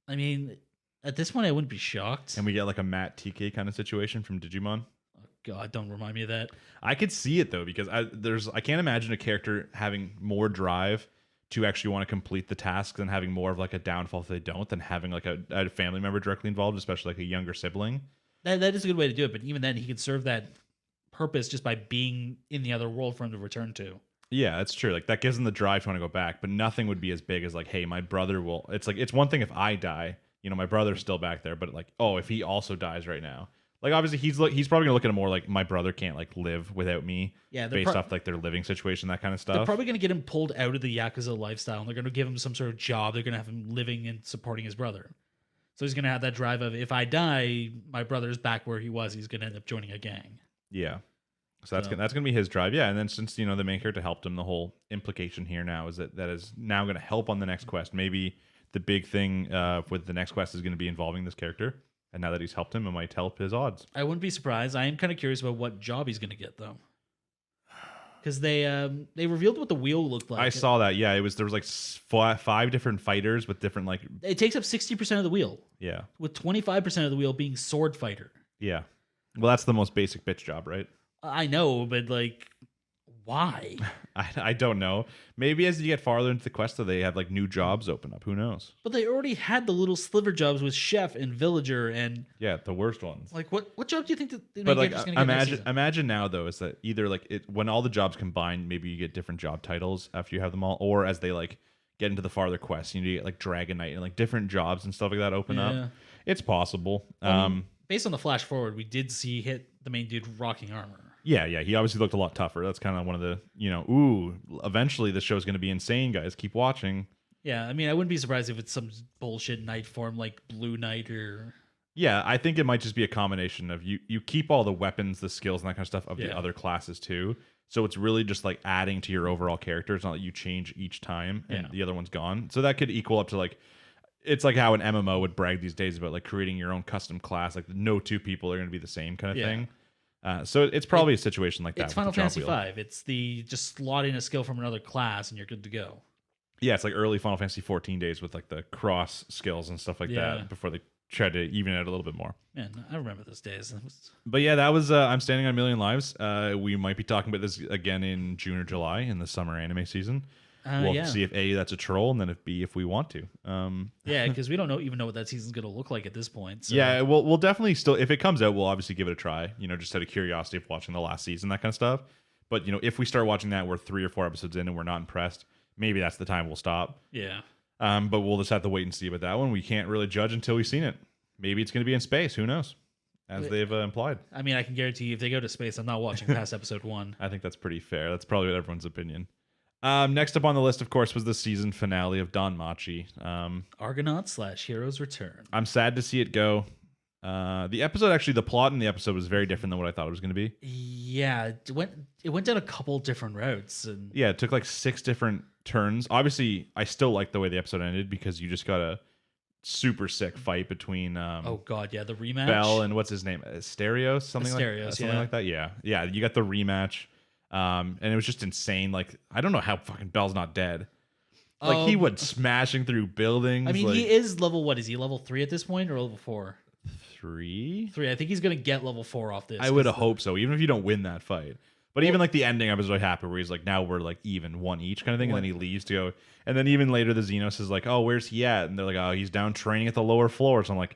I mean, at this point, I wouldn't be shocked. And we get like a Matt TK kind of situation from Digimon? Oh, God, don't remind me of that. I could see it, though, because I can't imagine a character having more drive to actually want to complete the tasks and having more of like a downfall if they don't, than having like a family member directly involved, especially like a younger sibling. That is a good way to do it, but even then, he could serve that purpose just by being in the other world for him to return to. Yeah, that's true. Like that gives them the drive to want to go back, but nothing would be as big as like, hey, my brother will. It's like it's one thing if I die, my brother's still back there, but like, oh, if he also dies right now, like obviously he's probably gonna look at it more like my brother can't like live without me. Yeah, based off like their living situation, that kind of stuff. They're probably gonna get him pulled out of the Yakuza lifestyle, and they're gonna give him some sort of job. They're gonna have him living and supporting his brother. So he's gonna have that drive of, if I die, my brother's back where he was. He's gonna end up joining a gang. Yeah. So that's gonna be his drive, yeah. And then since the main character helped him, the whole implication here now is that is now going to help on the next quest. Maybe the big thing with the next quest is going to be involving this character, and now that he's helped him, it might help his odds. I wouldn't be surprised. I am kind of curious about what job he's going to get, though, because they revealed what the wheel looked like. I saw that. Yeah, there was like 5 different fighters with different like. It takes up 60% of the wheel. Yeah, with 25% of the wheel being sword fighter. Yeah, well, that's the most basic bitch job, right? I know, but like, why? I don't know. Maybe as you get farther into the quest, they have like new jobs open up. Who knows? But they already had the little sliver jobs with chef and villager and the worst ones. Like, what job do you think that the main character's going to get next season? Imagine now though is that either like when all the jobs combine, maybe you get different job titles after you have them all, or as they like get into the farther quests, you get like Dragon Knight and like different jobs and stuff like that open up. It's possible. Based on the flash forward, we did see the main dude rocking armor. Yeah, he obviously looked a lot tougher. That's kind of one of the, eventually the show's going to be insane, guys. Keep watching. Yeah, I mean, I wouldn't be surprised if it's some bullshit knight form like Blue Knight or... Yeah, I think it might just be a combination of you keep all the weapons, the skills, and that kind of stuff of the other classes too. So it's really just like adding to your overall character. It's not that you change each time and the other one's gone. So that could equal up to like... It's like how an MMO would brag these days about like creating your own custom class. Like no 2 people are going to be the same kind of thing. So it's probably a situation like that. It's Final Fantasy V. It's the just slotting a skill from another class and you're good to go. Yeah, it's like early Final Fantasy 14 days with like the cross skills and stuff like that before they tried to even it out a little bit more. Man, I remember those days. But yeah, that was I'm Standing on a Million Lives. We might be talking about this again in June or July in the summer anime season. We'll Yeah. see if A, that's a troll, and then if B, if we want to. Yeah, because we don't even know what that season's gonna look like at this point. So. Yeah, we'll definitely still, if it comes out, we'll obviously give it a try, just out of curiosity of watching the last season, that kind of stuff. But, if we start watching that, we're 3 or 4 episodes in and we're not impressed, maybe that's the time we'll stop. Yeah. But we'll just have to wait and see about that one. We can't really judge until we've seen it. Maybe it's going to be in space. Who knows? As they've implied. I mean, I can guarantee you if they go to space, I'm not watching past episode 1. I think that's pretty fair. That's probably everyone's opinion. Next up on the list, of course, was the season finale of Don Machi. Argonaut / Hero's Return. I'm sad to see it go. The episode, actually, the plot in the episode was very different than what I thought it was going to be. Yeah, it went down a couple different routes. And yeah, it took like 6 different turns. Obviously, I still like the way the episode ended because you just got a super sick fight between oh god, yeah, the rematch. Bell and what's his name? Asterios? Something like that. Yeah. Yeah, you got the rematch. And it was just insane. Like, I don't know how fucking Bell's not dead. Like, he went smashing through buildings. I mean, like, he is level, what is he, level 3 at this point or level 4? 3? 3. I think he's gonna get level 4 off this. I would hope so, even if you don't win that fight. But even like the ending, I was really happy where he's like, now we're like even 1 each kind of thing. And then he leaves to go. And then even later, the Xenos is like, oh, where's he at? And they're like, oh, he's down training at the lower floor. So I'm like,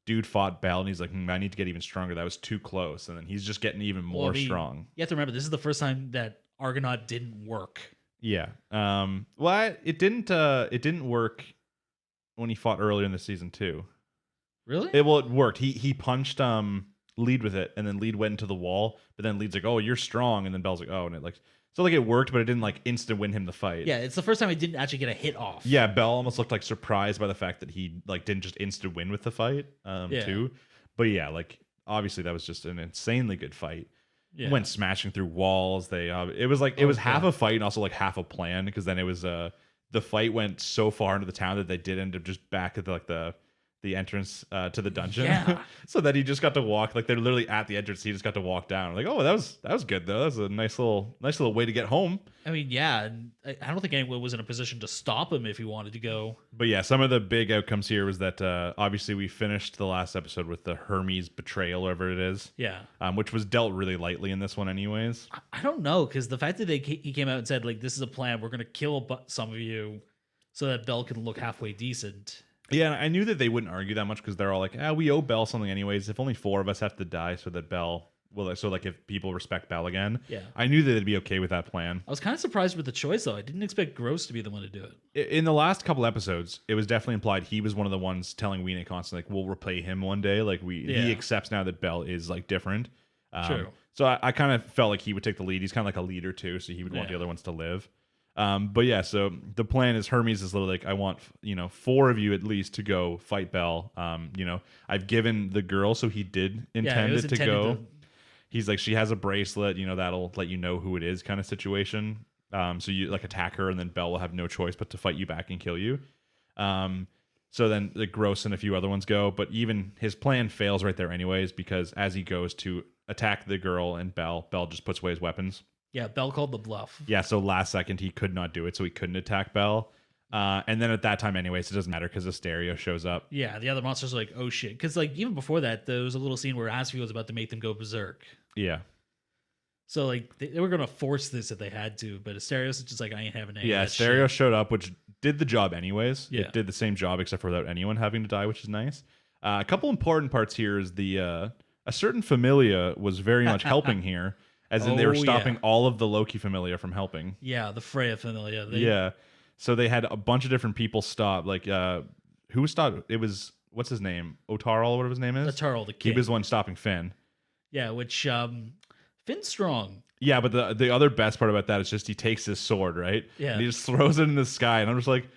dude fought Bell. And he's like, I need to get even stronger. That was too close. And then he's just getting even more strong. You have to remember, this is the first time that Argonaut didn't work. Yeah. Well, it didn't work when he fought earlier in the season too. Really? It worked. He punched Lead with it, and then Lead went into the wall, but then Lead's like, oh, you're strong, and then Bell's like, oh, and it like, so like it worked, but it didn't like instant win him the fight. Yeah, it's the first time he didn't actually get a hit off. Yeah, Bell almost looked like surprised by the fact that he like didn't just instant win with the fight too. But yeah, like obviously that was just an insanely good fight. Yeah. Went smashing through walls. They it was like it was half a fight and also like half a plan, because then it was the fight went so far into the town that they did end up just back at the entrance to the dungeon. Yeah. So that he just got to walk, like they're literally at the entrance, he just got to walk down. Like, oh, that was good though. That was a nice little way to get home. I mean, yeah, and I don't think anyone was in a position to stop him if he wanted to go. But yeah, some of the big outcomes here was that obviously we finished the last episode with the Hermes betrayal, whatever it is. Yeah. Which was dealt really lightly in this one anyways. I don't know, because the fact that he came out and said, like, this is a plan, we're going to kill some of you so that Bell can look halfway decent. Yeah, and I knew that they wouldn't argue that much because they're all like, we owe Bell something anyways. If only 4 of us have to die so that Bell will, so like if people respect Bell again. Yeah. I knew that they'd be okay with that plan. I was kind of surprised with the choice, though. I didn't expect Gross to be the one to do it. In the last couple episodes, it was definitely implied he was one of the ones telling Weena constantly, like, we'll repay him one day. Like, he accepts now that Bell is like different. True. So I kind of felt like he would take the lead. He's kind of like a leader too, so he would want the other ones to live. But yeah, so the plan is Hermes is literally like, I want 4 of you at least to go fight Bell. I've given the girl, so he did intend it to go. He's like, she has a bracelet, that'll let you know who it is, kind of situation. So you like attack her, and then Bell will have no choice but to fight you back and kill you. So then the Gross and a few other ones go, but even his plan fails right there anyways, because as he goes to attack the girl and Bell just puts away his weapons. Yeah, Bell called the bluff. Yeah, so last second he could not do it, so he couldn't attack Bell. And then at that time anyways, it doesn't matter because Asterio shows up. Yeah, the other monsters are like, oh shit. Because like even before that, there was a little scene where Asphy was about to make them go berserk. Yeah. So like they were going to force this if they had to, but Asterios is just like, I ain't having any of that Asterio shit. showed up, which did the job anyways. Yeah. It did the same job except for without anyone having to die, which is nice. A couple important parts here is a certain Familia was very much helping here. As in, they were stopping all of the Loki Familia from helping. Yeah, the Freya Familia. Yeah. So they had a bunch of different people stop. Like, who stopped? It was, what's his name? Otarl, whatever his name is? Otarl, the king. He was the one stopping Finn. Yeah, which, Finn's strong. Yeah, but the other best part about that is just he takes his sword, right? Yeah. And he just throws it in the sky. And I'm just like,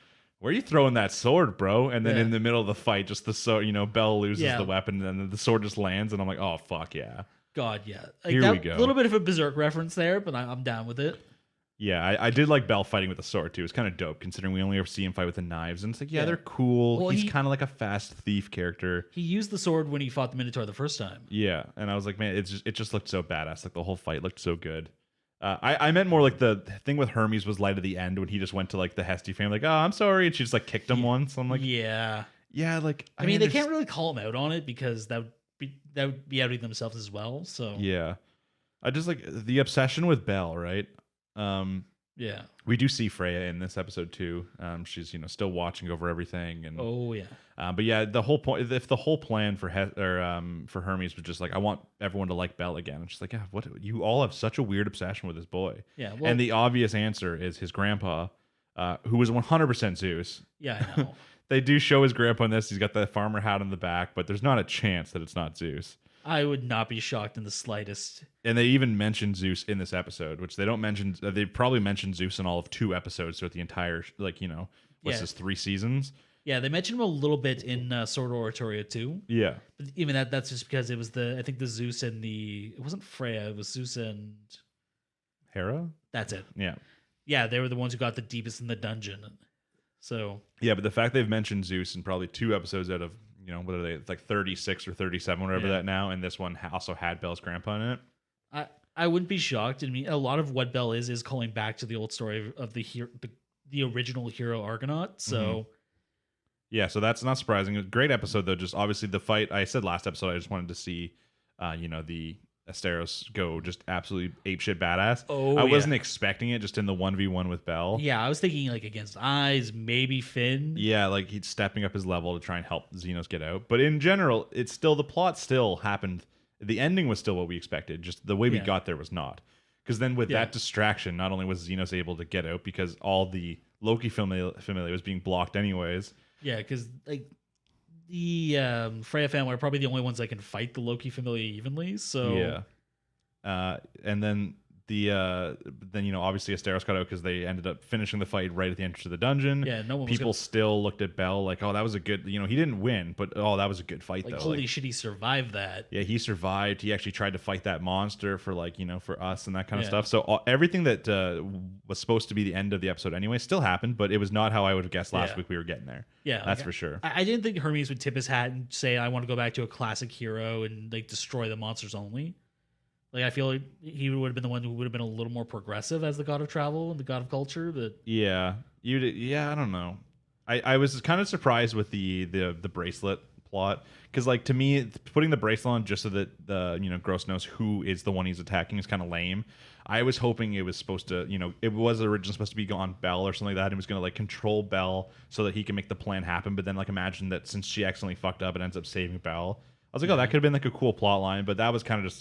where are you throwing that sword, bro? And then in the middle of the fight, just the sword, Bell loses the weapon, and then the sword just lands. And I'm like, oh, fuck yeah. God, yeah. Like Here we go. A little bit of a Berserk reference there, but I'm down with it. Yeah, I did like Bell fighting with the sword too. It's kind of dope considering we only ever see him fight with the knives, and it's like, they're cool. Well, he's kind of like a fast thief character. He used the sword when he fought the Minotaur the first time. Yeah, and I was like, man, it just looked so badass. Like the whole fight looked so good. I meant more like the thing with Hermes was light at the end when he just went to like the Hesty family, like, oh, I'm sorry, and she just like kicked him once. I'm like, yeah, like I mean they can't really call him out on it because that would be outing themselves as well. So yeah, I just like the obsession with Bell, right? Yeah. We do see Freya in this episode too. She's still watching over everything, and Oh yeah. but yeah, the whole point, if the whole plan for for Hermes was just like, I want everyone to like Belle again, it's just like, yeah, what, you all have such a weird obsession with this boy. Yeah. Well, And the obvious answer is his grandpa, who was 100% Zeus. yeah, I know. They do show his grandpa in this. He's got the farmer hat on the back, but there's not a chance that it's not Zeus. I would not be shocked in the slightest. And they even mention Zeus in this episode, which they don't mention. They probably mentioned Zeus in all of 2 episodes throughout the entire, what's Yeah. this, 3 seasons? Yeah, they mentioned him a little bit in Sword Oratorio too. Yeah. But even that's just because it was I think the Zeus and it wasn't Freya, it was Zeus and Hera? that's it. Yeah. Yeah, they were the ones who got the deepest in the dungeon. So Yeah, but the fact they've mentioned Zeus in probably 2 episodes out of, what are they? It's like 36 or 37, whatever that now. And this one also had Belle's grandpa in it. I wouldn't be shocked. I mean, a lot of what Belle is calling back to the old story of the original hero Argonaut. So yeah, so that's not surprising. Great episode though. Just obviously the fight. I said last episode I just wanted to see, the Asteros go just absolutely apeshit badass. Oh, I wasn't expecting it just in the 1v1 with Belle. yeah, I was thinking like against Eyes, maybe Finn. Yeah, like he's stepping up his level to try and help Xenos get out. But in general, it's still, the plot still happened. The ending was still what we expected. Just the way we got there was not. Because then with that distraction, not only was Xenos able to get out because all the Loki familia was being blocked anyways. Yeah, because like the Freya family are probably the only ones that can fight the Loki familia evenly. So yeah, and then obviously Asteros got out because they ended up finishing the fight right at the entrance of the dungeon. Yeah, no one people still looked at Belle like, oh, that was a good. He didn't win, but oh, that was a good fight like, though. holy shit, he survived that. Yeah, he survived. He actually tried to fight that monster for for us and that kind of stuff. So everything that was supposed to be the end of the episode anyway still happened, but it was not how I would have guessed last week we were getting there. Yeah, that's for sure. I didn't think Hermes would tip his hat and say, I want to go back to a classic hero and like destroy the monsters only. Like, I feel like he would have been the one who would have been a little more progressive as the god of travel and the god of culture. But yeah, I don't know. I was kind of surprised with the bracelet plot because, like, to me, putting the bracelet on just so that the Gross knows who is the one he's attacking is kind of lame. I was hoping it was supposed to, it was originally supposed to be on Belle or something like that. And it was going to like control Belle so that he can make the plan happen. But then like imagine that since she accidentally fucked up, it ends up saving Belle. I was like, oh, that could have been like a cool plot line, but that was kind of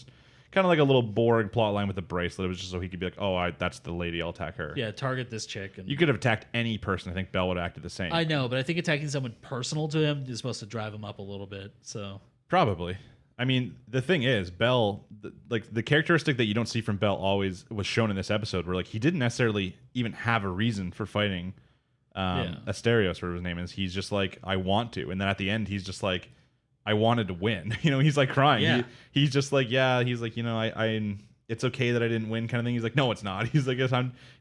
like a little boring plot line with the bracelet. It was just so he could be like, oh, that's the lady, I'll attack her. yeah, target this chick. And You could have attacked any person. I think Belle would have acted the same. I know, but I think attacking someone personal to him is supposed to drive him up a little bit. So Probably. I mean, the thing is, Belle, the characteristic that you don't see from Belle always was shown in this episode, where like he didn't necessarily even have a reason for fighting Asterios, whatever his name is. He's just like, I want to, and then at the end, he's just like, I wanted to win. He's like crying. Yeah. He's just like, yeah. He's like, I it's okay that I didn't win, kind of thing. He's like, no, it's not. He's like,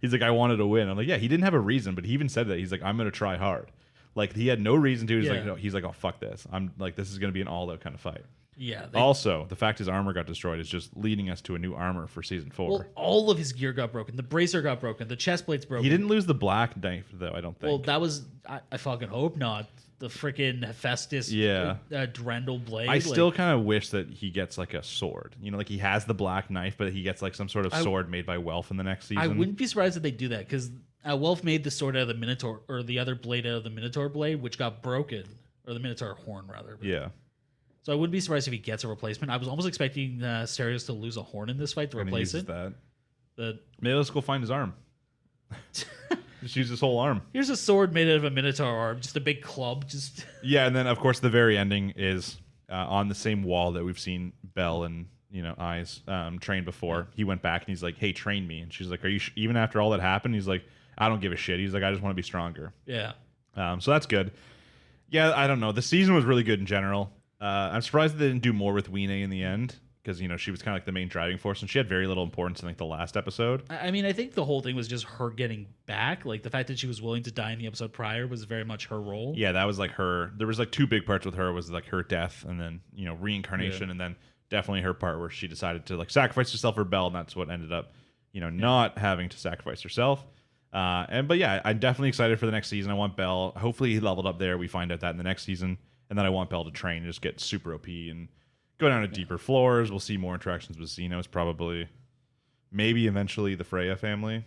he's like, I wanted to win. I'm like, yeah. He didn't have a reason, but he even said that. He's like, I'm gonna try hard. Like he had no reason to. He's like, no. He's like, oh fuck this. I'm like, this is gonna be an all-out kind of fight. yeah. Also, the fact his armor got destroyed is just leading us to a new armor for season 4. Well, all of his gear got broken. The bracer got broken. The chest plate's broken. He didn't lose the black knife though. I don't think. Well, that was I fucking hope not. The freaking Hephaestus Drendel blade. I still kind of wish that he gets like a sword. Like he has the black knife, but he gets like some sort of sword made by Welf in the next season. I wouldn't be surprised if they do that because Welf made the sword out of the Minotaur, or the other blade out of the Minotaur blade, which got broken, or the Minotaur horn rather. Yeah. So I wouldn't be surprised if he gets a replacement. I was almost expecting Asterios to lose a horn in this fight to replace it. That. But maybe let's go find his arm. Just use his whole arm. Here's a sword made out of a Minotaur arm, just a big club. Just yeah, and then of course the very ending is on the same wall that we've seen Belle and Eyes train before. He went back and he's like, "Hey, train me." And she's like, "Are you even after all that happened?" He's like, "I don't give a shit." He's like, "I just want to be stronger." Yeah. So that's good. Yeah, I don't know. The season was really good in general. I'm surprised they didn't do more with Weene in the end. Because she was kind of like the main driving force, and she had very little importance in like the last episode. I mean, I think the whole thing was just her getting back. Like the fact that she was willing to die in the episode prior was very much her role. Yeah, that was like her. There was like 2 big parts with her. Was like her death, and then reincarnation, and then definitely her part where she decided to like sacrifice herself for Belle, and that's what ended up not having to sacrifice herself. But yeah, I'm definitely excited for the next season. I want Belle. Hopefully, he leveled up there. We find out that in the next season, and then I want Belle to train and just get super OP and go down to deeper floors. We'll see more interactions with Xenos, probably. Maybe eventually the Freya family.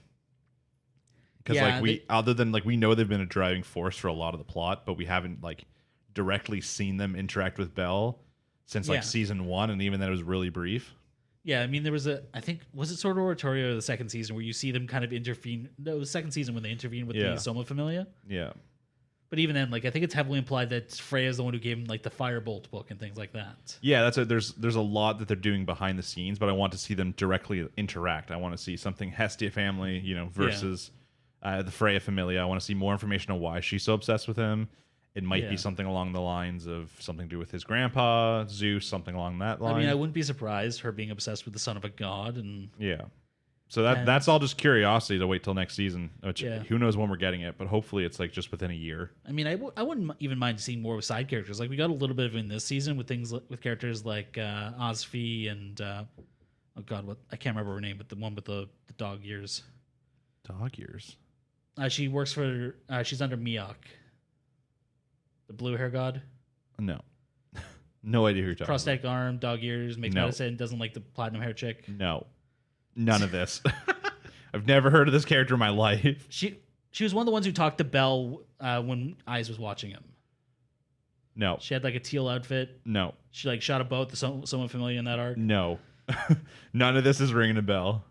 Because like other than like we know they've been a driving force for a lot of the plot, but we haven't like directly seen them interact with Belle since like season 1, and even then it was really brief. Yeah, I mean there was I think was it Sword Oratorio the second season where you see them kind of intervene. No, it was second season when they intervened with the Soma Familia. Yeah. But even then, like I think it's heavily implied that Freya's the one who gave him like the Firebolt book and things like that. Yeah, there's a lot that they're doing behind the scenes, but I want to see them directly interact. I want to see something Hestia family, versus the Freya Familia. I want to see more information on why she's so obsessed with him. It might be something along the lines of something to do with his grandpa, Zeus, something along that line. I mean, I wouldn't be surprised her being obsessed with the son of a god, and so that's all just curiosity to wait till next season. Which who knows when we're getting it, but hopefully it's like just within a year. I mean, I wouldn't even mind seeing more with side characters. Like we got a little bit of it in this season with things with characters like Ozfi and oh god, what I can't remember her name, but the one with the dog ears. Dog ears. She works for. She's under Miok, the blue hair god. No, no idea who you're talking. Prosthetic arm, dog ears, makes medicine, doesn't like the platinum hair chick. No. None of this. I've never heard of this character in my life. She was one of the ones who talked to Belle when Eyes was watching him. No. She had like a teal outfit. No. She like shot a boat to someone familiar in that arc. No. None of this is ringing a bell.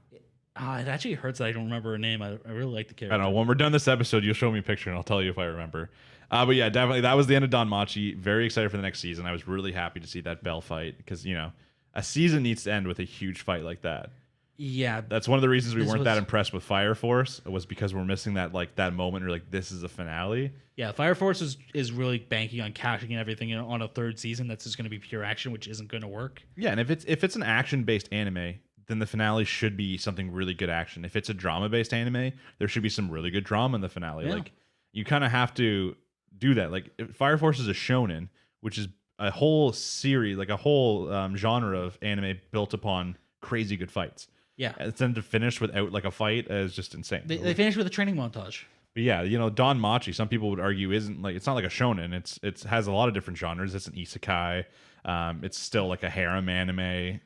It actually hurts that I don't remember her name. I really like the character. I don't know. When we're done this episode, you'll show me a picture and I'll tell you if I remember. But yeah, definitely that was the end of Don Machi. Very excited for the next season. I was really happy to see that Belle fight because, a season needs to end with a huge fight like that. Yeah, that's one of the reasons we weren't that impressed with Fire Force. It was because we're missing that moment. We're like, this is a finale. Yeah, Fire Force is really banking on cashing everything on a third season. That's just going to be pure action, which isn't going to work. Yeah, and if it's an action based anime, then the finale should be something really good action. If it's a drama based anime, there should be some really good drama in the finale. Yeah. Like you kind of have to do that. Like Fire Force is a shonen, which is a whole series, like a whole genre of anime built upon crazy good fights. Yeah, and then to finish without like a fight is just insane. They finished with a training montage. But yeah, Don Machi, some people would argue isn't like, it's not like a shonen. It has a lot of different genres. It's an isekai. It's still like a harem anime.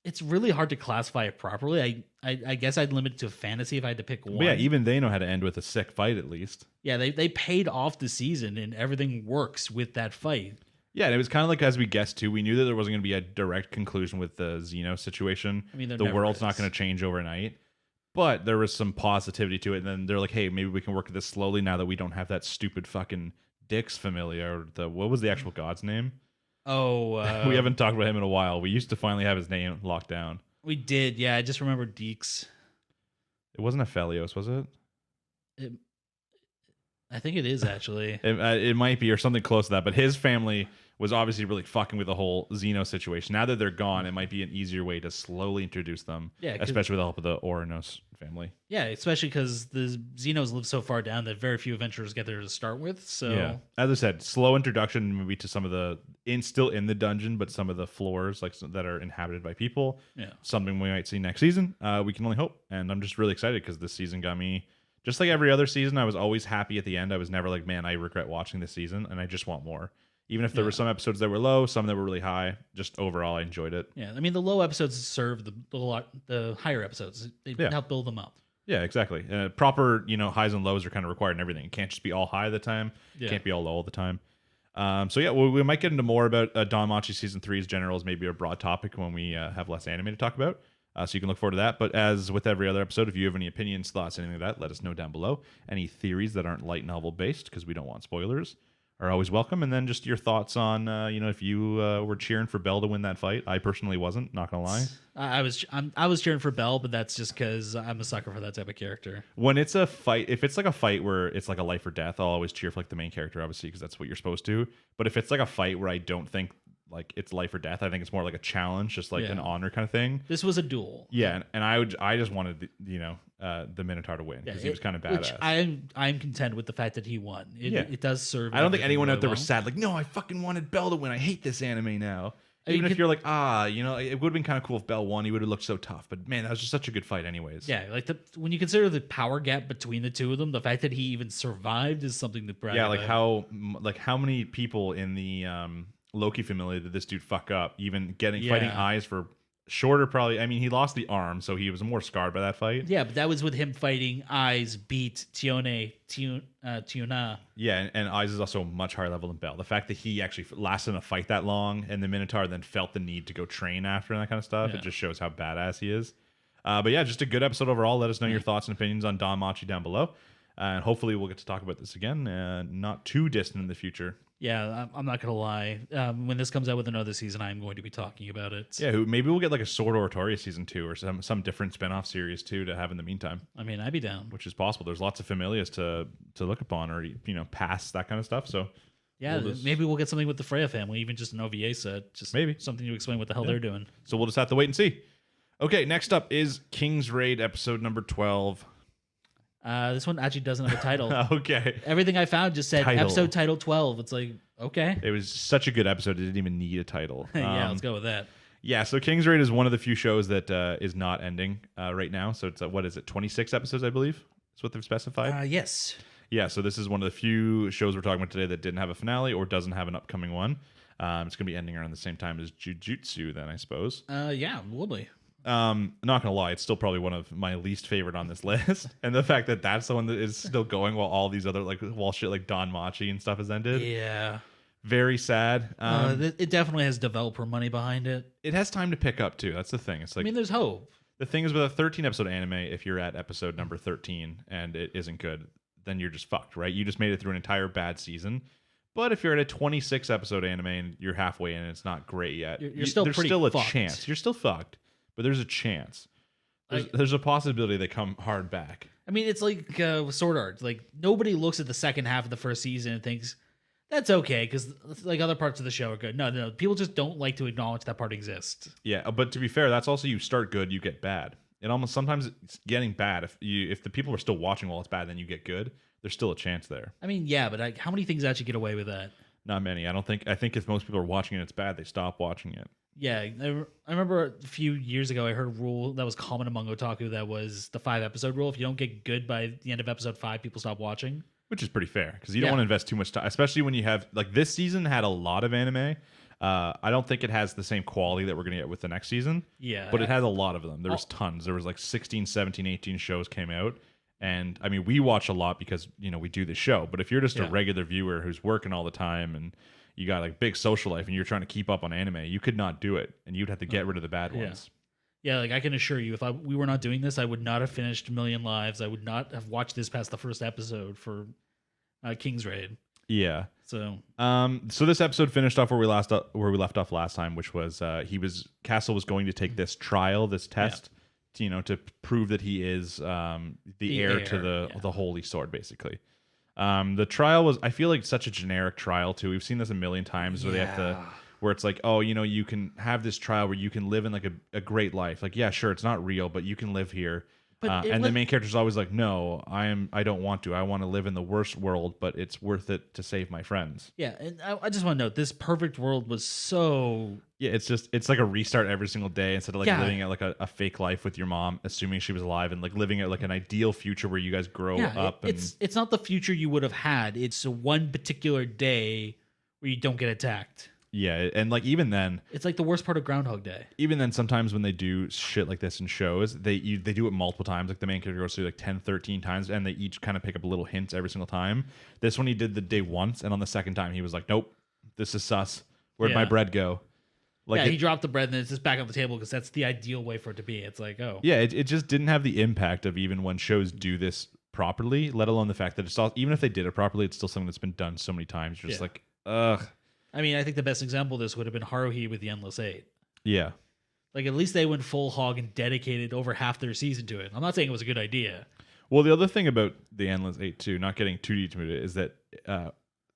It's really hard to classify it properly. I guess I'd limit it to fantasy if I had to pick one. But yeah, even they know how to end with a sick fight at least. Yeah, they paid off the season and everything works with that fight. Yeah, and it was kind of like, as we guessed too, we knew that there wasn't going to be a direct conclusion with the Xeno situation. I mean, the world's not going to change overnight, but there was some positivity to it. And then they're like, hey, maybe we can work this slowly now that we don't have that stupid fucking Dix Familia. Or what was the actual god's name? Oh, we haven't talked about him in a while. We used to finally have his name locked down. We did, yeah. I just remember Deeks. It wasn't Aphelios, was it? I think it is actually. It might be, or something close to that. But his family was obviously really fucking with the whole Xeno situation. Now that they're gone, it might be an easier way to slowly introduce them. Yeah, especially with the help of the Oranos family. Yeah, especially because the Xenos live so far down that very few adventurers get there to start with. So yeah, as I said, slow introduction maybe to some of the still in the dungeon, but some of the floors like that are inhabited by people. Yeah, something we might see next season. We can only hope, and I'm just really excited because this season got me. Just like every other season, I was always happy at the end. I was never like, man, I regret watching this season, and I just want more. Even if there were some episodes that were low, some that were really high, just overall, I enjoyed it. Yeah, I mean, the low episodes serve the higher episodes. They help build them up. Yeah, exactly. Proper, highs and lows are kind of required in everything. It can't just be all high the time. It can't be all low all the time. So yeah, we might get into more about Don Machi Season 3's generals, maybe a broad topic when we have less anime to talk about. So you can look forward to that. But as with every other episode, if you have any opinions, thoughts, anything like that, let us know down below. Any theories that aren't light novel based, because we don't want spoilers, are always welcome. And then just your thoughts on, if you were cheering for Belle to win that fight. I personally wasn't, not gonna lie. I was cheering for Belle, but that's just because I'm a sucker for that type of character. When it's a fight, if it's like a fight where it's like a life or death, I'll always cheer for like the main character, obviously, because that's what you're supposed to. But if it's like a fight where I don't think like it's life or death, I think it's more like a challenge, just like an honor kind of thing. This was a duel. Yeah, and I just wanted the Minotaur to win because he was kind of badass. I'm content with the fact that he won. It does serve. I don't think anyone out there was sad like, no, I fucking wanted Belle to win. I hate this anime now. Even if you're like, it would have been kind of cool if Belle won. He would have looked so tough. But man, that was just such a good fight anyways. Yeah, like when you consider the power gap between the two of them, the fact that he even survived is something to brag about. How many people in the Loki Familia did this dude fuck up? Even fighting Eyes for Shorter, probably. I mean, he lost the arm, so he was more scarred by that fight. Yeah, but that was with him fighting Eyes, Beat, Tiona. Yeah, and Eyes is also a much higher level than Bell. The fact that he actually lasted in a fight that long, and the Minotaur then felt the need to go train after and that kind of stuff, it just shows how badass he is. But yeah, just a good episode overall. Let us know your thoughts and opinions on Don Machi down below. And hopefully we'll get to talk about this again, not too distant in the future. Yeah, I'm not gonna lie. When this comes out with another season, I'm going to be talking about it. Yeah, maybe we'll get like a Sword Oratoria season 2 or some different spinoff series too to have in the meantime. I mean, I'd be down. Which is possible. There's lots of familiars to look upon, or past that kind of stuff. So yeah, maybe we'll get something with the Freya family, even just an OVA set, just maybe something to explain what the hell they're doing. So we'll just have to wait and see. Okay, next up is King's Raid episode number 12. This one actually doesn't have a title. Okay. Everything I found just said episode title 12. It's like, okay. It was such a good episode. It didn't even need a title. Yeah, let's go with that. Yeah, so King's Raid is one of the few shows that is not ending right now. So it's, what is it, 26 episodes, I believe? That's what they've specified? Yes. Yeah, so this is one of the few shows we're talking about today that didn't have a finale or doesn't have an upcoming one. It's going to be ending around the same time as Jujutsu then, I suppose. Yeah, will be. Not gonna lie, it's still probably one of my least favorite on this list, and the fact that that's the one that is still going while all these other while shit like Don Machi and stuff has ended. Yeah, very sad. It definitely has developer money behind it. It has time to pick up too. That's the thing. It's like, I mean, there's hope. The thing is, with a 13 episode anime, if you're at episode number 13 and it isn't good, then you're just fucked, right? You just made it through an entire bad season. But if you're at a 26 episode anime and you're halfway in and it's not great yet, you're still there's pretty still a fucked. chance. You're still fucked. But there's a chance. There's a possibility they come hard back. I mean, it's like Sword Art. Like, nobody looks at the second half of the first season and thinks, that's okay, because like other parts of the show are good. No. People just don't like to acknowledge that part exists. Yeah, but to be fair, that's also you start good, you get bad. It almost sometimes it's getting bad. If the people are still watching while it's bad, then you get good. There's still a chance there. I mean, yeah, but how many things actually get away with that? Not many. I think if most people are watching it, it's bad. They stop watching it. Yeah, I remember a few years ago, I heard a rule that was common among otaku that was the 5-episode rule. If you don't get good by the end of episode 5, people stop watching. Which is pretty fair, because you don't want to invest too much time, especially when you have, like, this season had a lot of anime. I don't think it has the same quality that we're going to get with the next season. Yeah. But it has a lot of them. There was tons. There was like 16, 17, 18 shows came out. And, I mean, we watch a lot because, we do the show. But if you're just a regular viewer who's working all the time and you got like big social life and you're trying to keep up on anime, you could not do it, and you'd have to get rid of the bad ones. Yeah, like I can assure you, if we were not doing this, I would not have finished Million Lives. I would not have watched this past the first episode for King's Raid. Yeah. So this episode finished off where we left off last time, which was Castle was going to take this trial, this test, to prove that he is the heir to the Holy Sword, basically. The trial was, I feel like, such a generic trial too. We've seen this a million times where they have to, where it's like, oh, you can have this trial where you can live in like a great life. Like, yeah, sure, it's not real, but you can live here. And the main character's always like, no, I don't want to. I want to live in the worst world, but it's worth it to save my friends. Yeah, and I just want to note, this perfect world was so... Yeah, it's like a restart every single day instead of like living at like a fake life with your mom, assuming she was alive, and like living at like an ideal future where you guys grow up. It's not the future you would have had. It's one particular day where you don't get attacked. Yeah, and like even then, it's like the worst part of Groundhog Day. Even then, sometimes when they do shit like this in shows, they do it multiple times. Like the main character goes through like 10, 13 times, and they each kind of pick up a little hints every single time. This one he did the day once, and on the second time he was like, nope, this is sus. Where'd my bread go? Like he dropped the bread and then it's just back on the table because that's the ideal way for it to be. It's like, oh. Yeah, it just didn't have the impact of even when shows do this properly, let alone the fact that it's all, even if they did it properly, it's still something that's been done so many times. You're just like, ugh. I mean, I think the best example of this would have been Haruhi with the Endless Eight. Yeah. Like, at least they went full hog and dedicated over half their season to it. I'm not saying it was a good idea. Well, the other thing about the Endless Eight, too, not getting too deep into it, is that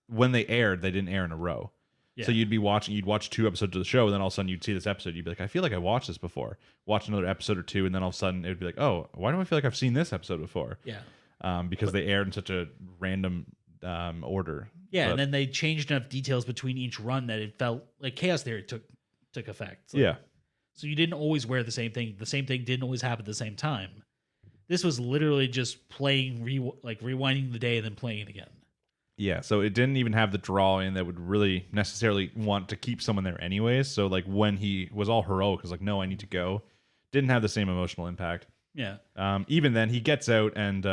when they aired, they didn't air in a row. Yeah. So you'd watch 2 episodes of the show, and then all of a sudden you'd see this episode. You'd be like, I feel like I watched this before. Watch another episode or 2, and then all of a sudden it would be like, oh, why do I feel like I've seen this episode before? Yeah. Because they aired in such a random order. Yeah, and then they changed enough details between each run that it felt like Chaos Theory took effect. Yeah. So you didn't always wear the same thing. The same thing didn't always happen at the same time. This was literally just playing, rewinding the day and then playing it again. Yeah, so it didn't even have the draw in that would really necessarily want to keep someone there anyways. So like when he was all heroic, was like, no, I need to go. Didn't have the same emotional impact. Yeah. Even then, he gets out, and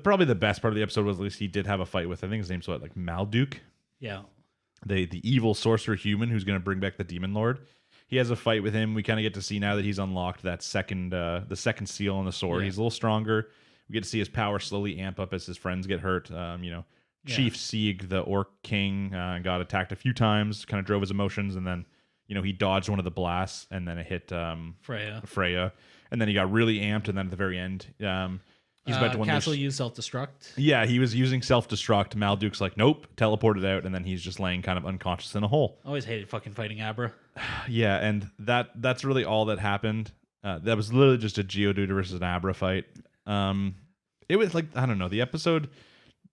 probably the best part of the episode was at least he did have a fight with, I think his name's what, like Malduk, Yeah. the evil sorcerer human who's going to bring back the Demon Lord. He has a fight with him. We kind of get to see now that he's unlocked that the second seal on the sword. Yeah. He's a little stronger. We get to see his power slowly amp up as his friends get hurt. Chief Sieg, the Orc King, got attacked a few times, kind of drove his emotions, and then he dodged one of the blasts, and then it hit Freya, and then he got really amped, and then at the very end, he's about to win. Castle used self-destruct. Yeah, he was using self-destruct. Malduk's like, nope, teleported out, and then he's just laying kind of unconscious in a hole. Always hated fucking fighting Abra. Yeah, and that's really all that happened. That was literally just a Geodude versus an Abra fight. It was like, I don't know, the episode,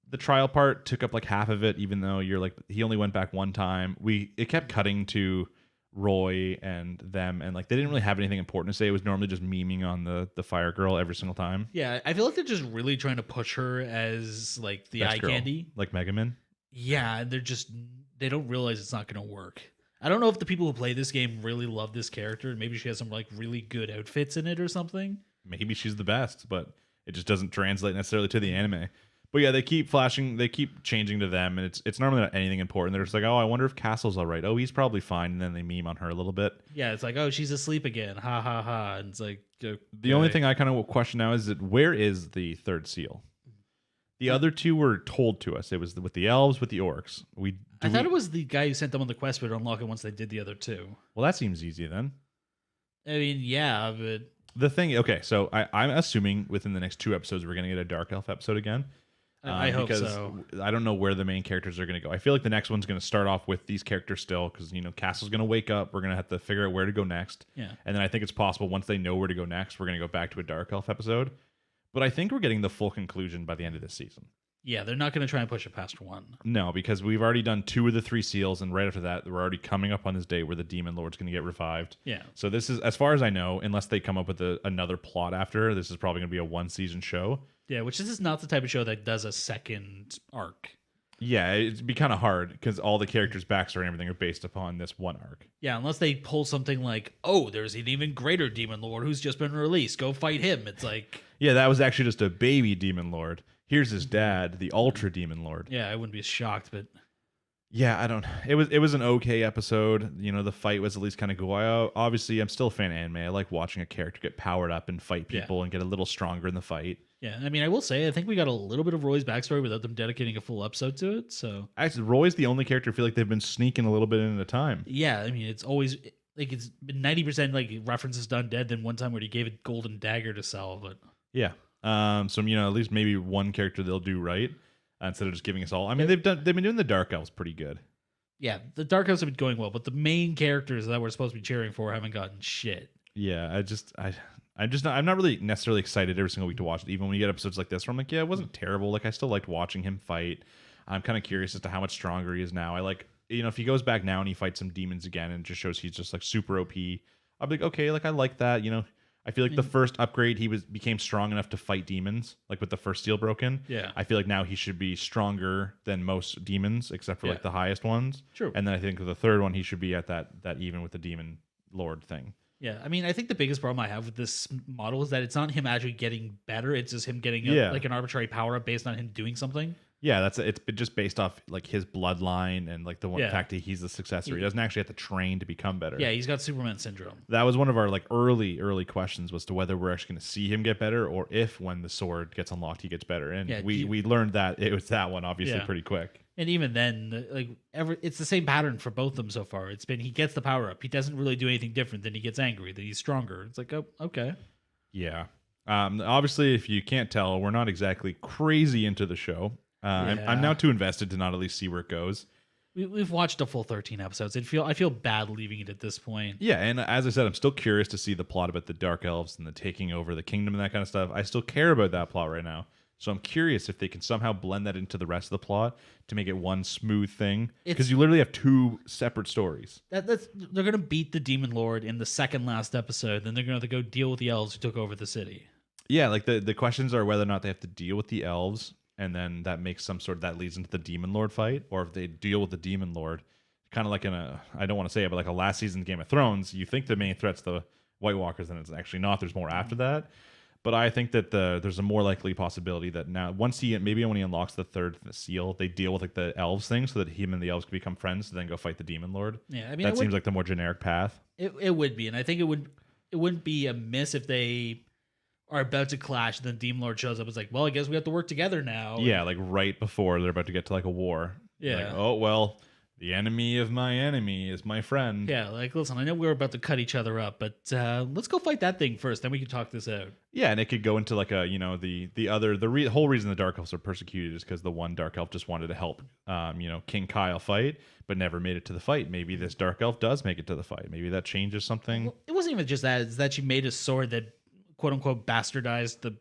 the trial part took up like half of it, even though you're like, he only went back one time. It kept cutting to Roy and them, and like they didn't really have anything important to say. It was normally just memeing on the fire girl every single time. Yeah, I feel like they're just really trying to push her as like the Best eye girl, candy. like Mega Man. Yeah, they don't realize it's not going to work. I don't know if the people who play this game really love this character, and maybe she has some like really good outfits in it or something. Maybe she's the best, but it just doesn't translate necessarily to the anime. But yeah, they keep flashing, they keep changing to them, and it's normally not anything important. They're just like, oh, I wonder if Castle's all right. Oh, he's probably fine, and then they meme on her a little bit. Yeah, it's like, oh, she's asleep again. Ha ha ha. And it's like, okay. The only thing I kind of question now is that where is the third seal? The other two were told to us. It was with the elves, with the orcs. I thought it was the guy who sent them on the quest, but unlock it once they did the other two. Well, that seems easy then. I mean, yeah, but the thing, okay, so I'm assuming within the next 2 episodes we're going to get a Dark Elf episode again. I hope so. I don't know where the main characters are going to go. I feel like the next one's going to start off with these characters still, because Castle's going to wake up. We're going to have to figure out where to go next. Yeah. And then I think it's possible once they know where to go next, we're going to go back to a Dark Elf episode. But I think we're getting the full conclusion by the end of this season. Yeah, they're not going to try and push it past 1. No, because we've already done 2 of the 3 seals, and right after that, we're already coming up on this day where the Demon Lord's going to get revived. Yeah. So this is, as far as I know, unless they come up with another plot after, this is probably going to be a 1-season show. Yeah, which this is not the type of show that does a second arc. Yeah, it'd be kind of hard because all the characters' backstory and everything are based upon this one arc. Yeah, unless they pull something like, oh, there's an even greater Demon Lord who's just been released. Go fight him. It's like... Yeah, that was actually just a baby Demon Lord. Here's his dad, the Ultra Demon Lord. Yeah, I wouldn't be shocked, but... Yeah, I don't... It was an okay episode. The fight was at least kind of cool. Obviously, I'm still a fan of anime. I like watching a character get powered up and fight people and get a little stronger in the fight. Yeah, I mean, I will say, I think we got a little bit of Roy's backstory without them dedicating a full episode to it, so... Actually, Roy's the only character I feel like they've been sneaking a little bit in at a time. Yeah, I mean, it's always... Like, it's been 90% like references to Undead, then one time where he gave a golden dagger to sell, but... Yeah. So, at least maybe one character they'll do right instead of just giving us all. I mean, they've been doing the Dark Elves pretty good. Yeah, the Dark Elves have been going well, but the main characters that we're supposed to be cheering for haven't gotten shit. Yeah, I'm not really necessarily excited every single week to watch it. Even when you get episodes like this where I'm like, yeah, it wasn't terrible. Like, I still liked watching him fight. I'm kind of curious as to how much stronger he is now. I like, if he goes back now and he fights some demons again and just shows he's just like super OP, I'll be like, okay, like I like that. I feel like the first upgrade he became strong enough to fight demons, like with the first seal broken. Yeah. I feel like now he should be stronger than most demons, except for like the highest ones. True. And then I think with the third one he should be at that even with the demon lord thing. Yeah, I mean, I think the biggest problem I have with this model is that it's not him actually getting better. It's just him getting like an arbitrary power up based on him doing something. Yeah, it's just based off like his bloodline and like the fact that he's the successor. He doesn't actually have to train to become better. Yeah, he's got Superman syndrome. That was one of our like early questions was to whether we're actually going to see him get better or if when the sword gets unlocked he gets better. And we learned that it was that one obviously pretty quick. And even then, like it's the same pattern for both of them so far. It's been he gets the power up. He doesn't really do anything different. Then he gets angry. Then he's stronger. It's like, oh, okay. Yeah. Obviously, if you can't tell, we're not exactly crazy into the show. I'm now too invested to not at least see where it goes. We've watched a full 13 episodes. I feel bad leaving it at this point. Yeah, and as I said, I'm still curious to see the plot about the Dark Elves and the taking over the kingdom and that kind of stuff. I still care about that plot right now. So I'm curious if they can somehow blend that into the rest of the plot to make it one smooth thing. Because you literally have 2 separate stories. They're going to beat the Demon Lord in the second last episode. Then they're going to have to go deal with the elves who took over the city. Yeah, like the questions are whether or not they have to deal with the elves and then that makes that leads into the Demon Lord fight, or if they deal with the Demon Lord, kind of like I don't want to say it, but like a last season Game of Thrones, you think the main threat's the White Walkers, and it's actually not. There's more after that. But I think that there's a more likely possibility that now when he unlocks the third seal, they deal with like the elves thing, so that him and the elves can become friends, to then go fight the Demon Lord. Yeah, I mean that seems like the more generic path. It would be, and I think it wouldn't be a miss if they are about to clash, and then Demon Lord shows up. It's like, well, I guess we have to work together now. Yeah, like right before they're about to get to like a war. Yeah. Like, oh well, the enemy of my enemy is my friend. Yeah, like, listen, I know we're about to cut each other up, but let's go fight that thing first, then we can talk this out. Yeah, and it could go into like a, whole reason the Dark Elves are persecuted is because the one Dark Elf just wanted to help, King Kyle fight, but never made it to the fight. Maybe this Dark Elf does make it to the fight. Maybe that changes something. Well, it wasn't even just that; it's that she made a sword that, quote unquote, bastardized the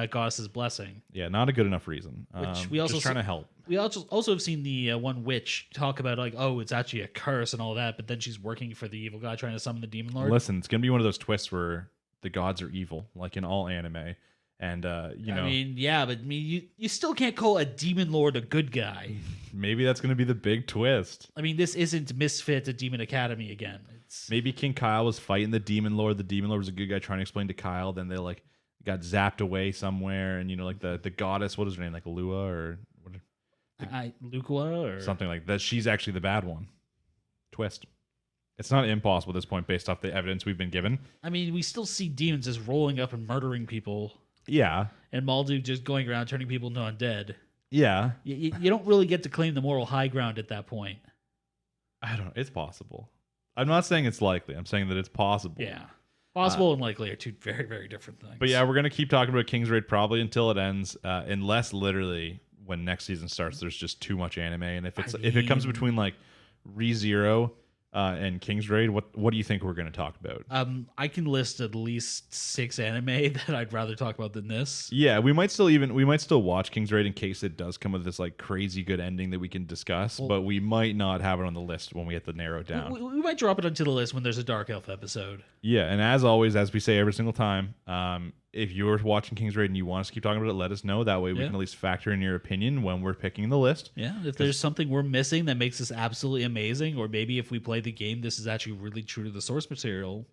goddess's blessing. Yeah, not a good enough reason. Which we also just trying to help. We also have seen the one witch talk about like, oh, it's actually a curse and all that, but then she's working for the evil god trying to summon the Demon Lord. Listen, it's gonna be one of those twists where the gods are evil, like in all anime, and I mean, yeah, but you still can't call a Demon Lord a good guy. Maybe that's gonna be the big twist. I mean, this isn't Misfit at Demon Academy again. Maybe King Kyle was fighting the Demon Lord. The Demon Lord was a good guy trying to explain to Kyle. Then they like got zapped away somewhere, and like the goddess, what is her name, like Lua or what? Lukua or something like that. She's actually the bad one. Twist. It's not impossible at this point based off the evidence we've been given. I mean, we still see demons just rolling up and murdering people. Yeah. And Muldoon just going around turning people into undead. Yeah. You don't really get to claim the moral high ground at that point. I don't know. It's possible. I'm not saying it's likely. I'm saying that it's possible. Yeah. Possible and likely are two very, very different things. But yeah, we're going to keep talking about Kingsraid probably until it ends, unless literally when next season starts, there's just too much anime. And if it comes between like ReZero and Kingsraid, what do you think we're going to talk about? I can list at least 6 anime that I'd rather talk about than this. Yeah, we might still watch Kingsraid in case it does come with this like crazy good ending that we can discuss, but we might not have it on the list when we have to narrow it down. We might drop it onto the list when there's a Dark Elf episode. Yeah, and as always, as we say every single time, if you're watching Kingsraid and you want us to keep talking about it, let us know. That way we can at least factor in your opinion when we're picking the list. Yeah, if there's something we're missing that makes this absolutely amazing, or maybe if we play the game, this is actually really true to the source material.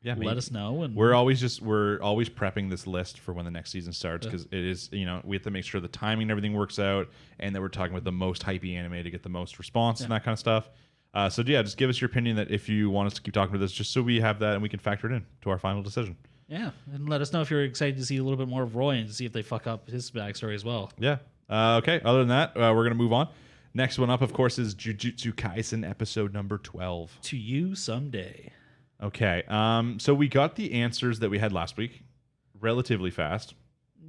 Yeah, let us know. And we're always prepping this list for when the next season starts, because it is, we have to make sure the timing and everything works out, and that we're talking about the most hypey anime to get the most response and that kind of stuff. So yeah, just give us your opinion that if you want us to keep talking about this, just so we have that and we can factor it in to our final decision. Yeah, and let us know if you're excited to see a little bit more of Roy and to see if they fuck up his backstory as well. Yeah. Okay. Other than that, we're gonna move on. Next one up, of course, is Jujutsu Kaisen episode number 12. To you someday. Okay. So we got the answers that we had last week relatively fast.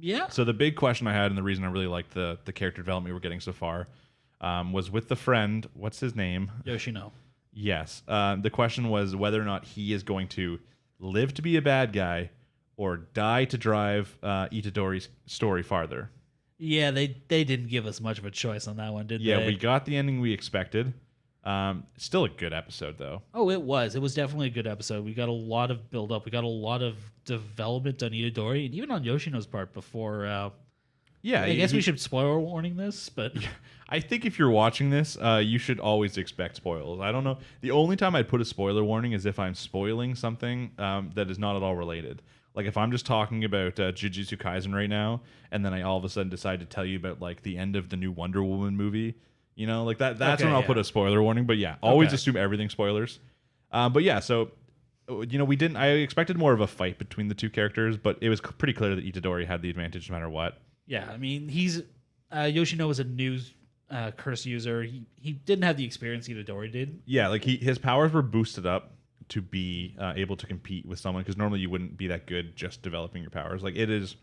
Yeah. So the big question I had, and the reason I really liked the character development we're getting so far, was with the friend. What's his name? Yoshino. Yes. The question was whether or not he is going to live to be a bad guy or die to drive Itadori's story farther. Yeah, they didn't give us much of a choice on that one, did they? Yeah, we got the ending we expected. Still a good episode, though. Oh, it was. It was definitely a good episode. We got a lot of build-up. We got a lot of development on Itadori, and even on Yoshino's part before... yeah, I guess we should spoiler warning this, but... I think if you're watching this, you should always expect spoilers. I don't know. The only time I'd put a spoiler warning is if I'm spoiling something that is not at all related. Like if I'm just talking about Jujutsu Kaisen right now, and then I all of a sudden decide to tell you about like the end of the new Wonder Woman movie, like that. That's when I'll put a spoiler warning. But yeah, always assume everything spoilers. But yeah, so we didn't. I expected more of a fight between the two characters, but it was pretty clear that Itadori had the advantage no matter what. Yeah, I mean he's Yoshino was a new curse user. He didn't have the experience Itadori did. Yeah, like his powers were boosted up to be able to compete with someone, because normally you wouldn't be that good just developing your powers. Like it is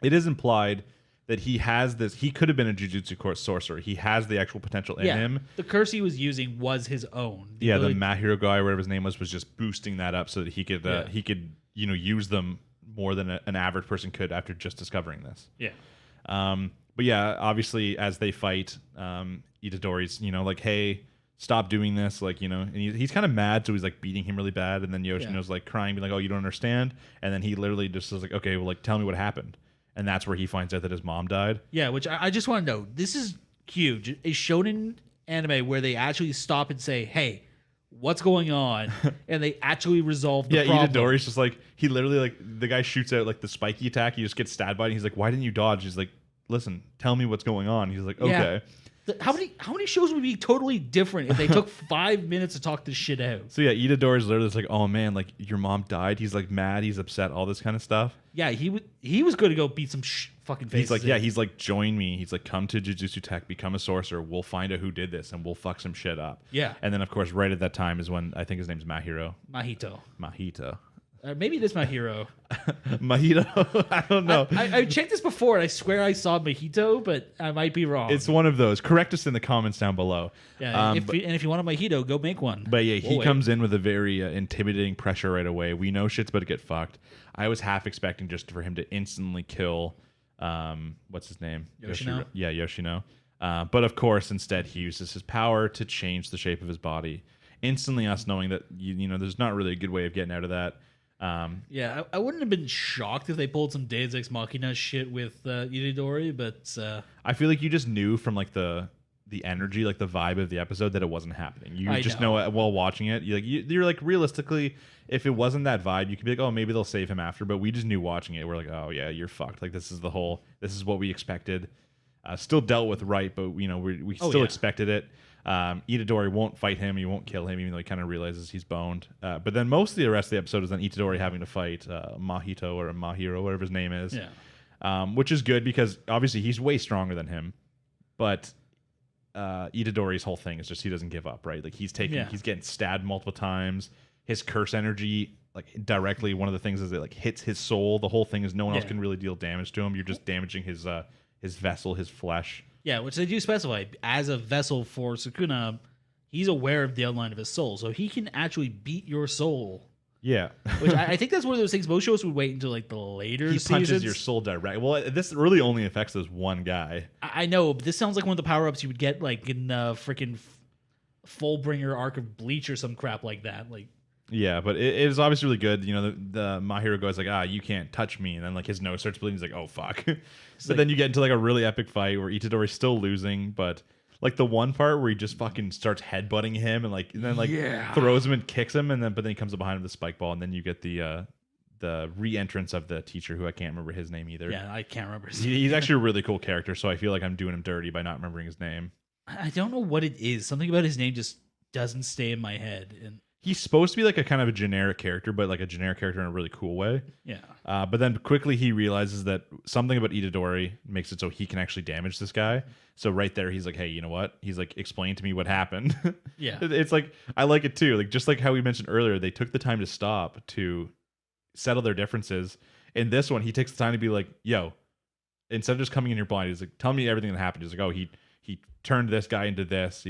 implied that he has this. He could have been a Jujutsu sorcerer. He has the actual potential in him. The curse he was using was his own. The Mahiro guy, whatever his name was just boosting that up so that he could use them more than an average person could after just discovering this. Yeah. But yeah, obviously as they fight, Itadori's like, hey, stop doing this, like, and he's kind of mad, so he's like beating him really bad, and then Yoshino's like crying, being like, oh, you don't understand, and then he literally just was like, okay, well, like, tell me what happened. and that's where he finds out that his mom died. Yeah, which I just want to know. This is huge. A shonen anime where they actually stop and say, "Hey, what's going on?" and they actually resolve the problem. Itadori's just like, he literally, like, the guy shoots out like the spiky attack. He just gets stabbed by it. And he's like, "Why didn't you dodge?" He's like, "Listen, tell me what's going on." He's like, "Okay." How many shows would be totally different if they took 5 minutes to talk this shit out? So yeah, Itadori's literally just like, "Oh man, like your mom died." He's like mad. He's upset. All this kind of stuff. Yeah, he was going to go beat some fucking faces. He's like, yeah, he's like, "Join me." He's like, "Come to Jujutsu Tech, become a sorcerer. We'll find out who did this, and we'll fuck some shit up." Yeah. And then of course, right at that time is when I think his name's Mahito. Mahito. Maybe it is Mahiro. Mahito? I don't know. I checked this before, and I swear I saw Mahito, but I might be wrong. It's one of those. Correct us in the comments down below. Yeah, if you want a Mahito, go make one. But yeah, he comes in with a very intimidating pressure right away. We know shit's about to get fucked. I was half expecting just for him to instantly kill, what's his name? Yoshino? Yoshino. But of course, instead, he uses his power to change the shape of his body. Instantly, us knowing that, you know, there's not really a good way of getting out of that. Yeah, I wouldn't have been shocked if they pulled some Deus Ex Machina shit with Itadori, but I feel like you just knew from like the energy, like the vibe of the episode, that it wasn't happening. You just know it while watching it. You're like, realistically, if it wasn't that vibe, you could be like, oh, maybe they'll save him after. But we just knew watching it. We're like, oh yeah, you're fucked. Like this is what we expected. Still dealt with right, but you know we still expected it. Itadori won't fight him. He won't kill him, even though he kind of realizes he's boned. But then most of the rest of the episode is then Itadori having to fight Mahito or Mahiro, whatever his name is. Yeah. Which is good because obviously he's way stronger than him. But Itadori's whole thing is just he doesn't give up, right? Like he's getting stabbed multiple times. His curse energy, like directly, one of the things is it like hits his soul. The whole thing is no one else can really deal damage to him. You're just damaging his vessel, his flesh. Yeah, which they do specify. As a vessel for Sukuna, he's aware of the outline of his soul, so he can actually beat your soul. Yeah. Which I think that's one of those things most shows would wait until like the later seasons. He punches your soul direct. Well, this really only affects this one guy. I know, but this sounds like one of the power-ups you would get like in the freaking Fullbringer arc of Bleach or some crap like that. Like, yeah, but it is obviously really good. You know, the Mahiro goes like, you can't touch me. And then like his nose starts bleeding. He's like, oh, fuck. But then you get into like a really epic fight where Itadori's still losing. But like the one part where he just fucking starts headbutting him and then throws him and kicks him. But then he comes up behind him with the spike ball. And then you get the re-entrance of the teacher who I can't remember his name either. Yeah, I can't remember his name. He's actually a really cool character. So I feel like I'm doing him dirty by not remembering his name. I don't know what it is. Something about his name just doesn't stay in my head. And he's supposed to be like a kind of a generic character, but like a generic character in a really cool way. Yeah. But then quickly he realizes that something about Itadori makes it so he can actually damage this guy. So right there, he's like, hey, you know what? He's like, explain to me what happened. Yeah. It's like, I like it too. Like, just like how we mentioned earlier, they took the time to stop to settle their differences. In this one, he takes the time to be like, yo, instead of just coming in your blind, he's like, tell me everything that happened. He's like, oh, he turned this guy into this.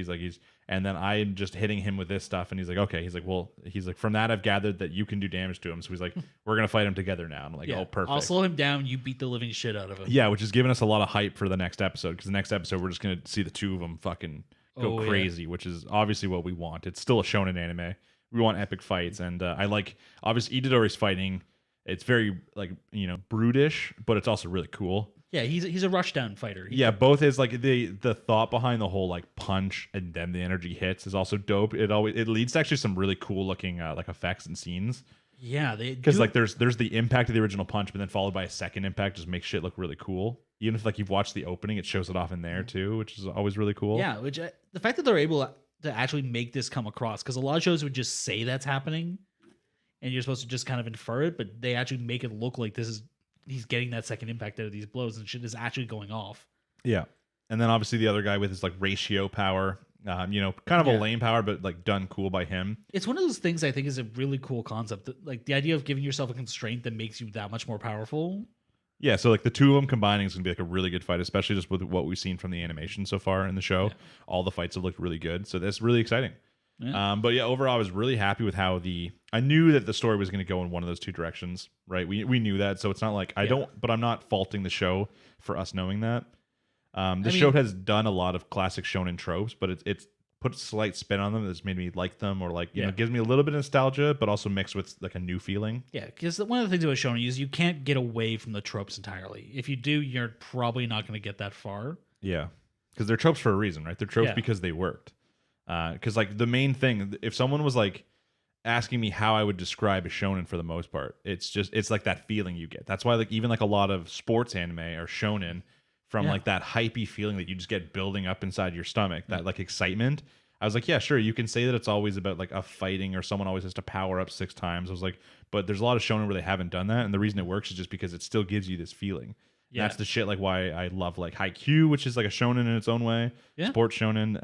And then I'm just hitting him with this stuff. And he's like, okay. He's like, from that, I've gathered that you can do damage to him. So he's like, we're going to fight him together now. And I'm like, oh, perfect. I'll slow him down. You beat the living shit out of him. Yeah, which is giving us a lot of hype for the next episode. Because the next episode, we're just going to see the two of them fucking go crazy, which is obviously what we want. It's still a shonen anime. We want epic fights. And I like, obviously, Itadori's fighting. It's very, like, you know, brutish, but it's also really cool. Yeah, he's a rushdown fighter. Both is like the thought behind the whole like punch and then the energy hits is also dope. It leads to actually some really cool looking like effects and scenes. Yeah, because like there's the impact of the original punch, but then followed by a second impact just makes shit look really cool. Even if like you've watched the opening, it shows it off in there too, which is always really cool. Yeah, which the fact that they're able to actually make this come across, because a lot of shows would just say that's happening, and you're supposed to just kind of infer it, but they actually make it look like he's getting that second impact out of these blows and shit is actually going off. Yeah. And then obviously the other guy with his like ratio power, kind of a lame power, but like done cool by him. It's one of those things I think is a really cool concept. Like the idea of giving yourself a constraint that makes you that much more powerful. Yeah. So like the two of them combining is going to be like a really good fight, especially just with what we've seen from the animation so far in the show. Yeah. All the fights have looked really good. So that's really exciting. Yeah. But yeah, overall, I was really happy with how I knew that the story was going to go in one of those two directions, right? We knew that, so it's not like but I'm not faulting the show for us knowing that. The show has done a lot of classic shonen tropes, but it's put a slight spin on them that's made me like them, or like, you know, gives me a little bit of nostalgia, but also mixed with like a new feeling. Yeah, because one of the things about shonen is you can't get away from the tropes entirely. If you do, you're probably not going to get that far. Yeah, because they're tropes for a reason, right? They're tropes because they worked. Because like the main thing, if someone was like asking me how I would describe a shonen for the most part, it's like that feeling you get. That's why like even like a lot of sports anime are shonen from like that hypey feeling that you just get building up inside your stomach, that like excitement. I was like, yeah, sure, you can say that it's always about like a fighting or someone always has to power up 6 times. I was like, but there's a lot of shonen where they haven't done that, and the reason it works is just because it still gives you this feeling. Yeah. That's the shit like why I love like Haikyuu, which is like a shonen in its own way, sports shonen,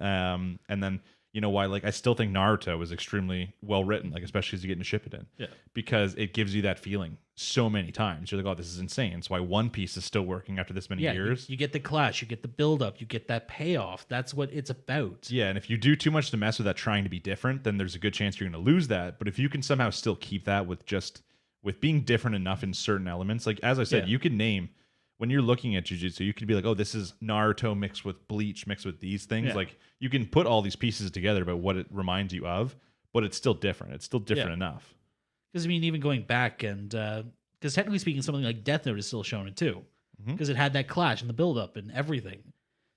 and then you know why like I still think Naruto is extremely well written, like especially as you get into Shippuden, because it gives you that feeling so many times. You're like, oh, this is insane. It's why One Piece is still working after this many years. You get the clash, you get the build up, you get that payoff. That's what it's about. Yeah, and if you do too much to mess with that, trying to be different, then there's a good chance you're going to lose that. But if you can somehow still keep that with being different enough in certain elements, like as I said, you can name. When you're looking at Jujutsu, you could be like, oh, this is Naruto mixed with Bleach, mixed with these things. Yeah. Like, you can put all these pieces together about what it reminds you of, but it's still different. It's still different enough. Because, I mean, even going back and... Because technically speaking, something like Death Note is still shonen too. Because it had that clash and the build-up and everything.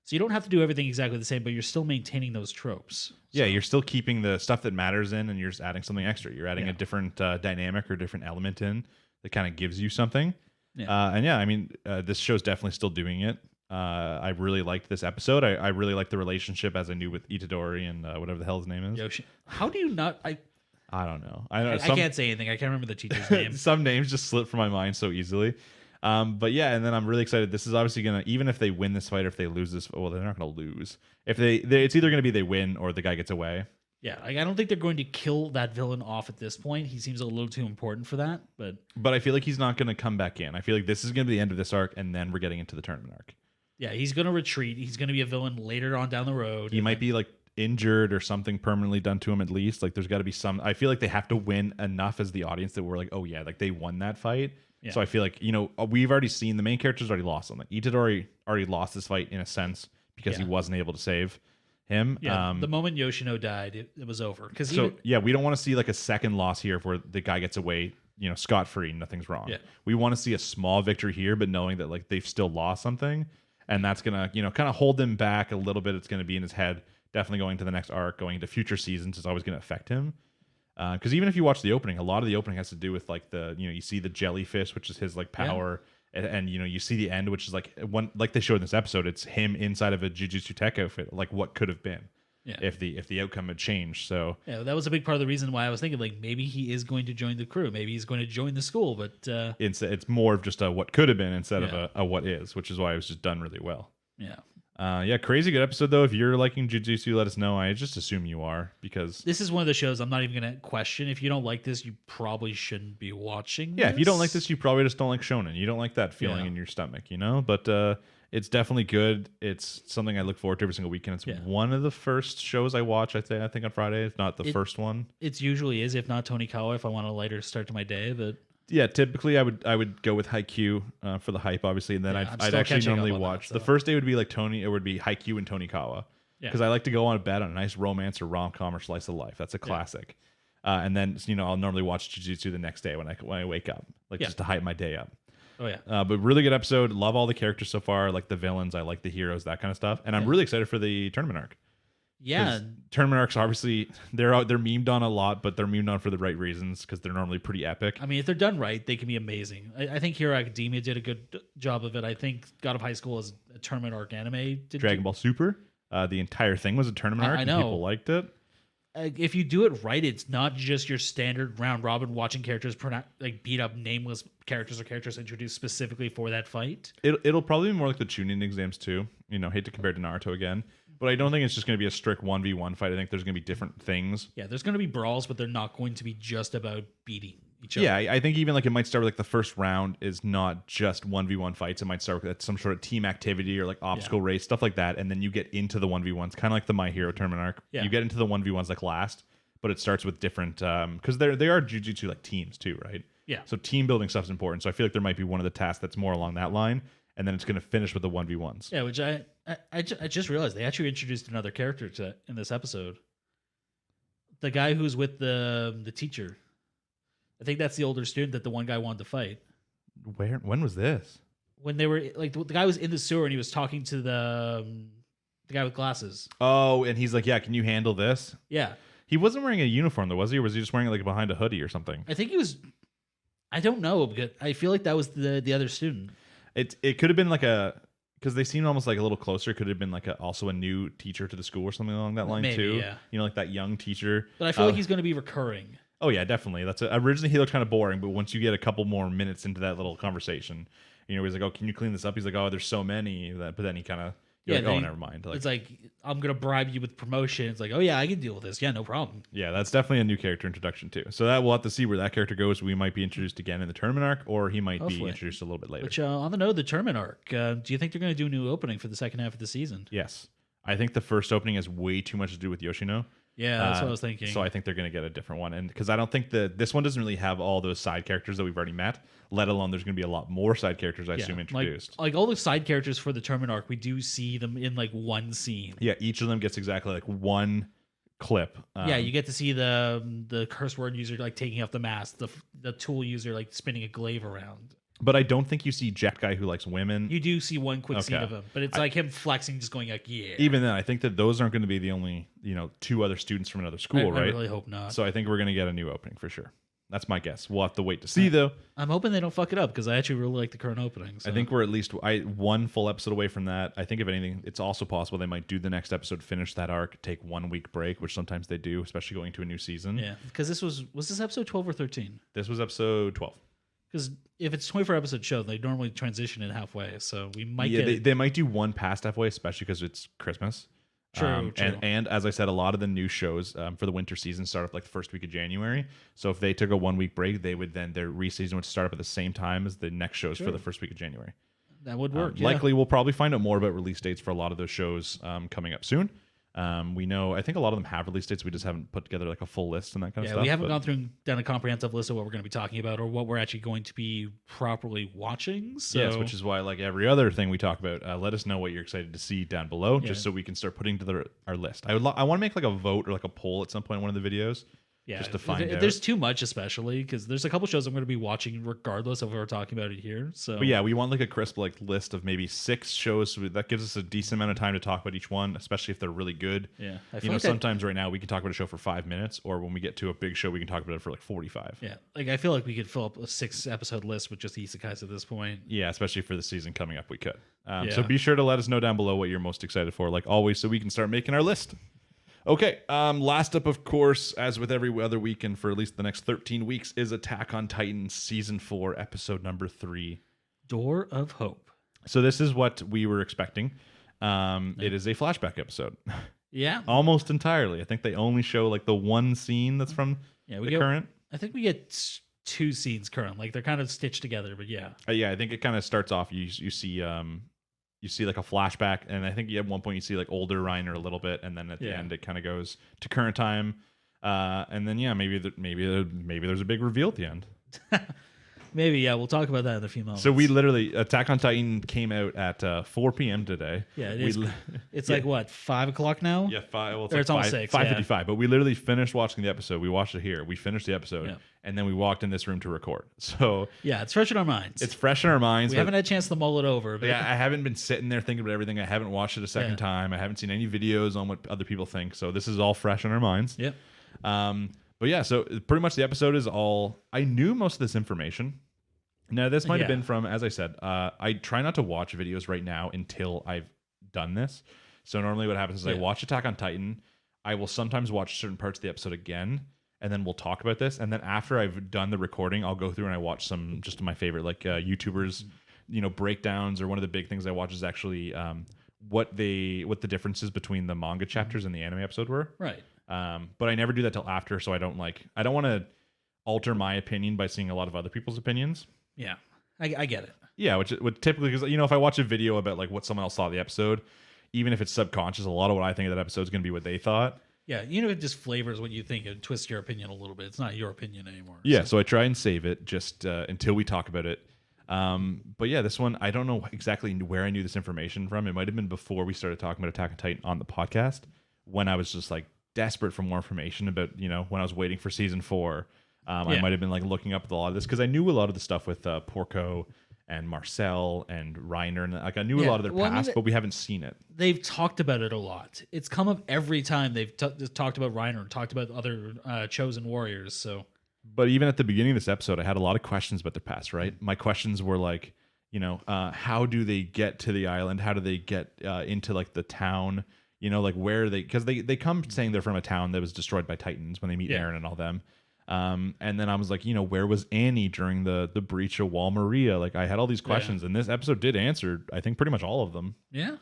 So you don't have to do everything exactly the same, but you're still maintaining those tropes. Yeah, you're still keeping the stuff that matters in, and you're just adding something extra. You're adding a different dynamic or different element in that kind of gives you something. Yeah. And yeah, I mean, this show's definitely still doing it. I really liked this episode. I really liked the relationship, as I knew, with Itadori and whatever the hell his name is. Yoshi. How do you not? I don't know. I can't say anything. I can't remember the teacher's name. Some names just slip from my mind so easily. But yeah, and then I'm really excited. This is obviously gonna, even if they win this fight or if they lose this, well, they're not gonna lose. If it's either gonna be they win or the guy gets away. Yeah, like, I don't think they're going to kill that villain off at this point. He seems a little too important for that. But I feel like he's not going to come back in. I feel like this is going to be the end of this arc, and then we're getting into the tournament arc. Yeah, he's going to retreat. He's going to be a villain later on down the road. He might be like injured or something permanently done to him at least. Like there's got to be some. I feel like they have to win enough as the audience that we're like, oh yeah, like they won that fight. Yeah. So I feel like, you know, we've already seen the main characters already lost something. Itadori already lost this fight in a sense because he wasn't able to save him. Yeah, the moment Yoshino died, it was over. We don't want to see like a second loss here where the guy gets away, you know, scot-free, nothing's wrong. Yeah. We want to see a small victory here, but knowing that like they've still lost something, and that's gonna, you know, kind of hold him back a little bit. It's gonna be in his head. Definitely going to the next arc, going into future seasons is always gonna affect him. Because even if you watch the opening, a lot of the opening has to do with like you see the jellyfish, which is his like power. Yeah. And you know, you see the end, which is like like they showed in this episode, it's him inside of a Jujutsu Tech outfit, like what could have been if the outcome had changed. So yeah, that was a big part of the reason why I was thinking like maybe he is going to join the crew, maybe he's going to join the school, but it's more of just a what could have been instead of a what is, which is why it was just done really well. Yeah. Crazy good episode though. If you're liking Jujutsu, let us know. I just assume you are, because this is one of the shows I'm not even gonna question. If you don't like this, you probably shouldn't be watching this. If you don't like this, you probably just don't like shonen. You don't like that feeling in your stomach, you know. But it's definitely good. It's something I look forward to every single weekend. It's one of the first shows I watch. I think on Friday. It's not the first one. It usually is, if not Tonikawa, if I want a lighter start to my day. But yeah, typically I would go with Haikyuu for the hype, obviously, and then I'd actually normally watch. The first day would be like it would be Haikyuu and Tonikawa, because I like to go on a bed on a nice romance or rom-com or slice of life. That's a classic. And then, you know, I'll normally watch Jujutsu the next day when I wake up, just to hype my day up. Oh yeah. But really good episode. Love all the characters so far. I like the villains. I like the heroes. That kind of stuff. And I'm really excited for the tournament arc. Yeah, tournament arcs obviously they're memed on a lot, but they're memed on for the right reasons, because they're normally pretty epic. I mean, if they're done right, they can be amazing. I think Hero Academia did a good job of it. I think God of High School is a tournament arc anime. Dragon Ball Super, the entire thing was a tournament arc. I know. And people liked it. If you do it right, it's not just your standard round robin watching characters like beat up nameless characters or characters introduced specifically for that fight. It'll probably be more like the Chunin exams too. You know, hate to compare it to Naruto again. But I don't think it's just going to be a strict 1v1 fight. I think there's going to be different things. Yeah, there's going to be brawls, but they're not going to be just about beating each other. Yeah, I think even like it might start with like the first round is not just 1v1 fights. It might start with some sort of team activity or like obstacle race, stuff like that. And then you get into the 1v1s, kind of like the My Hero tournament arc. Yeah. You get into the 1v1s like last, but it starts with different, because they are Jujutsu like teams too, right? Yeah. So team building stuff is important. So I feel like there might be one of the tasks that's more along that line. and then it's going to finish with the 1v1s. Yeah, which I just realized they actually introduced another character in this episode. The guy who's with the teacher. I think that's the older student that the one guy wanted to fight. When was this? When they were like the guy was in the sewer and he was talking to the guy with glasses. Oh, and he's like, "Yeah, can you handle this?" Yeah. He wasn't wearing a uniform though, was he? Or was he just wearing it like behind a hoodie or something? I think he was. I don't know, because I feel like that was the other student. It could have been like because they seemed almost like a little closer. It could have been like also a new teacher to the school or something along that line. Maybe, too. yeah. You know, like that young teacher. But I feel like he's going to be recurring. Oh yeah, definitely. Originally he looked kind of boring, but once you get a couple more minutes into that little conversation, you know, he's like, "Oh, can you clean this up?" He's like, "Oh, there's so many." But then he kind of, like, "Oh, never mind." Like, it's like, "I'm gonna bribe you with promotion." It's like, "Oh yeah, I can deal with this. Yeah, no problem." Yeah, that's definitely a new character introduction too. So that we'll have to see where that character goes. We might be introduced again in the tournament arc, or he might be introduced a little bit later. Which on the note of the tournament arc, do you think they're going to do a new opening for the second half of the season? Yes, I think the first opening has way too much to do with Yoshino. Yeah, that's what I was thinking. So I think they're going to get a different one, and because I don't think this one doesn't really have all those side characters that we've already met. Let alone there's going to be a lot more side characters, I assume, introduced. Like all the side characters for the tournament arc, we do see them in like one scene. Yeah, each of them gets exactly like one clip. Yeah, you get to see the curse word user like taking off the mask, the tool user like spinning a glaive around. But I don't think you see Jack guy who likes women. You do see one quick scene of him, but it's like him flexing, just going like, yeah. Even then, I think that those aren't going to be the only, two other students from another school, right? I really hope not. So I think we're going to get a new opening for sure. That's my guess. We'll have to wait to see, though. I'm hoping they don't fuck it up because I actually really like the current opening. So. I think we're at least one full episode away from that. I think if anything, it's also possible they might do the next episode, finish that arc, take 1 week break, which sometimes they do, especially going to a new season. Yeah, because this was this episode 12 or 13? This was episode 12. Because if it's a 24 episode show, they normally transition it halfway. So we might they might do one past halfway, especially because it's Christmas. True. And as I said, a lot of the new shows for the winter season start up like the first week of January. So if they took a 1 week break, they would then their re-season would start up at the same time as the next shows for the first week of January. That would work. Likely, we'll probably find out more about release dates for a lot of those shows coming up soon. We know, I think a lot of them have release dates. We just haven't put together like a full list and that kind of stuff. Yeah, we haven't done a comprehensive list of what we're going to be talking about or what we're actually going to be properly watching. So. Yes, which is why, like every other thing we talk about, let us know what you're excited to see down below, just so we can start putting together our list. I want to make like a vote or like a poll at some point in one of the videos. Yeah, just to find out. There's too much, especially because there's a couple shows I'm going to be watching regardless of if we're talking about it here. So, but yeah, we want like a crisp like list of maybe 6 shows. So that gives us a decent amount of time to talk about each one, especially if they're really good. Yeah, sometimes right now we can talk about a show for 5 minutes, or when we get to a big show, we can talk about it for like 45. Yeah, like I feel like we could fill up a 6 episode list with just isekais at this point. Yeah, especially for the season coming up, we could. So be sure to let us know down below what you're most excited for, like always, so we can start making our list. Okay, last up, of course, as with every other weekend for at least the next 13 weeks, is Attack on Titan Season 4, Episode number 3. Door of Hope. So this is what we were expecting. It is a flashback episode. Yeah. Almost entirely. I think they only show like the one scene that's from current. I think we get 2 scenes current. Like they're kind of stitched together, but yeah. Yeah, I think it kind of starts off, you see like a flashback, and I think at one point you see like older Reiner a little bit, and then at the end it kind of goes to current time, and then maybe there's a big reveal at the end. Maybe, yeah, we'll talk about that in a few moments. So we literally, Attack on Titan came out at 4 p.m. today. Yeah, it is. It's like what, 5 o'clock now? Yeah, 5. Well, it's almost 6. 5:55. Yeah. But we literally finished watching the episode. We watched it here. We finished the episode, and then we walked in this room to record. So yeah, it's fresh in our minds. It's fresh in our minds. We haven't had a chance to mull it over. But yeah, I haven't been sitting there thinking about everything. I haven't watched it a second time. I haven't seen any videos on what other people think. So this is all fresh in our minds. Yep. But yeah, so pretty much the episode is all. I knew most of this information. Now, this might have been from, as I said, I try not to watch videos right now until I've done this. So normally what happens is I watch Attack on Titan. I will sometimes watch certain parts of the episode again, and then we'll talk about this. And then after I've done the recording, I'll go through and I watch some just my favorite, like YouTubers, breakdowns. Or one of the big things I watch is actually what the differences between the manga chapters and the anime episode were. Right. But I never do that till after, so I don't want to alter my opinion by seeing a lot of other people's opinions. Yeah, I get it. Yeah, which would typically, because if I watch a video about like what someone else thought of the episode, even if it's subconscious, a lot of what I think of that episode is going to be what they thought. Yeah, it just flavors what you think and twists your opinion a little bit. It's not your opinion anymore. Yeah, so I try and save it just until we talk about it. But yeah, this one I don't know exactly where I knew this information from. It might have been before we started talking about Attack on Titan on the podcast, when I was just like desperate for more information about, when I was waiting for season 4. I might have been like looking up a lot of this because I knew a lot of the stuff with Porco and Marcel and Reiner, and like I knew a lot of their past, but we haven't seen it. They've talked about it a lot. It's come up every time they've talked about Reiner and talked about other chosen warriors. So, but even at the beginning of this episode, I had a lot of questions about their past. Right, my questions were like, how do they get to the island? How do they get into like the town? Like where they, because they come saying they're from a town that was destroyed by Titans when they meet Eren and all them. And then I was like, where was Annie during the breach of Wall Maria? Like I had all these questions, and this episode did answer, I think, pretty much all of them. Yeah,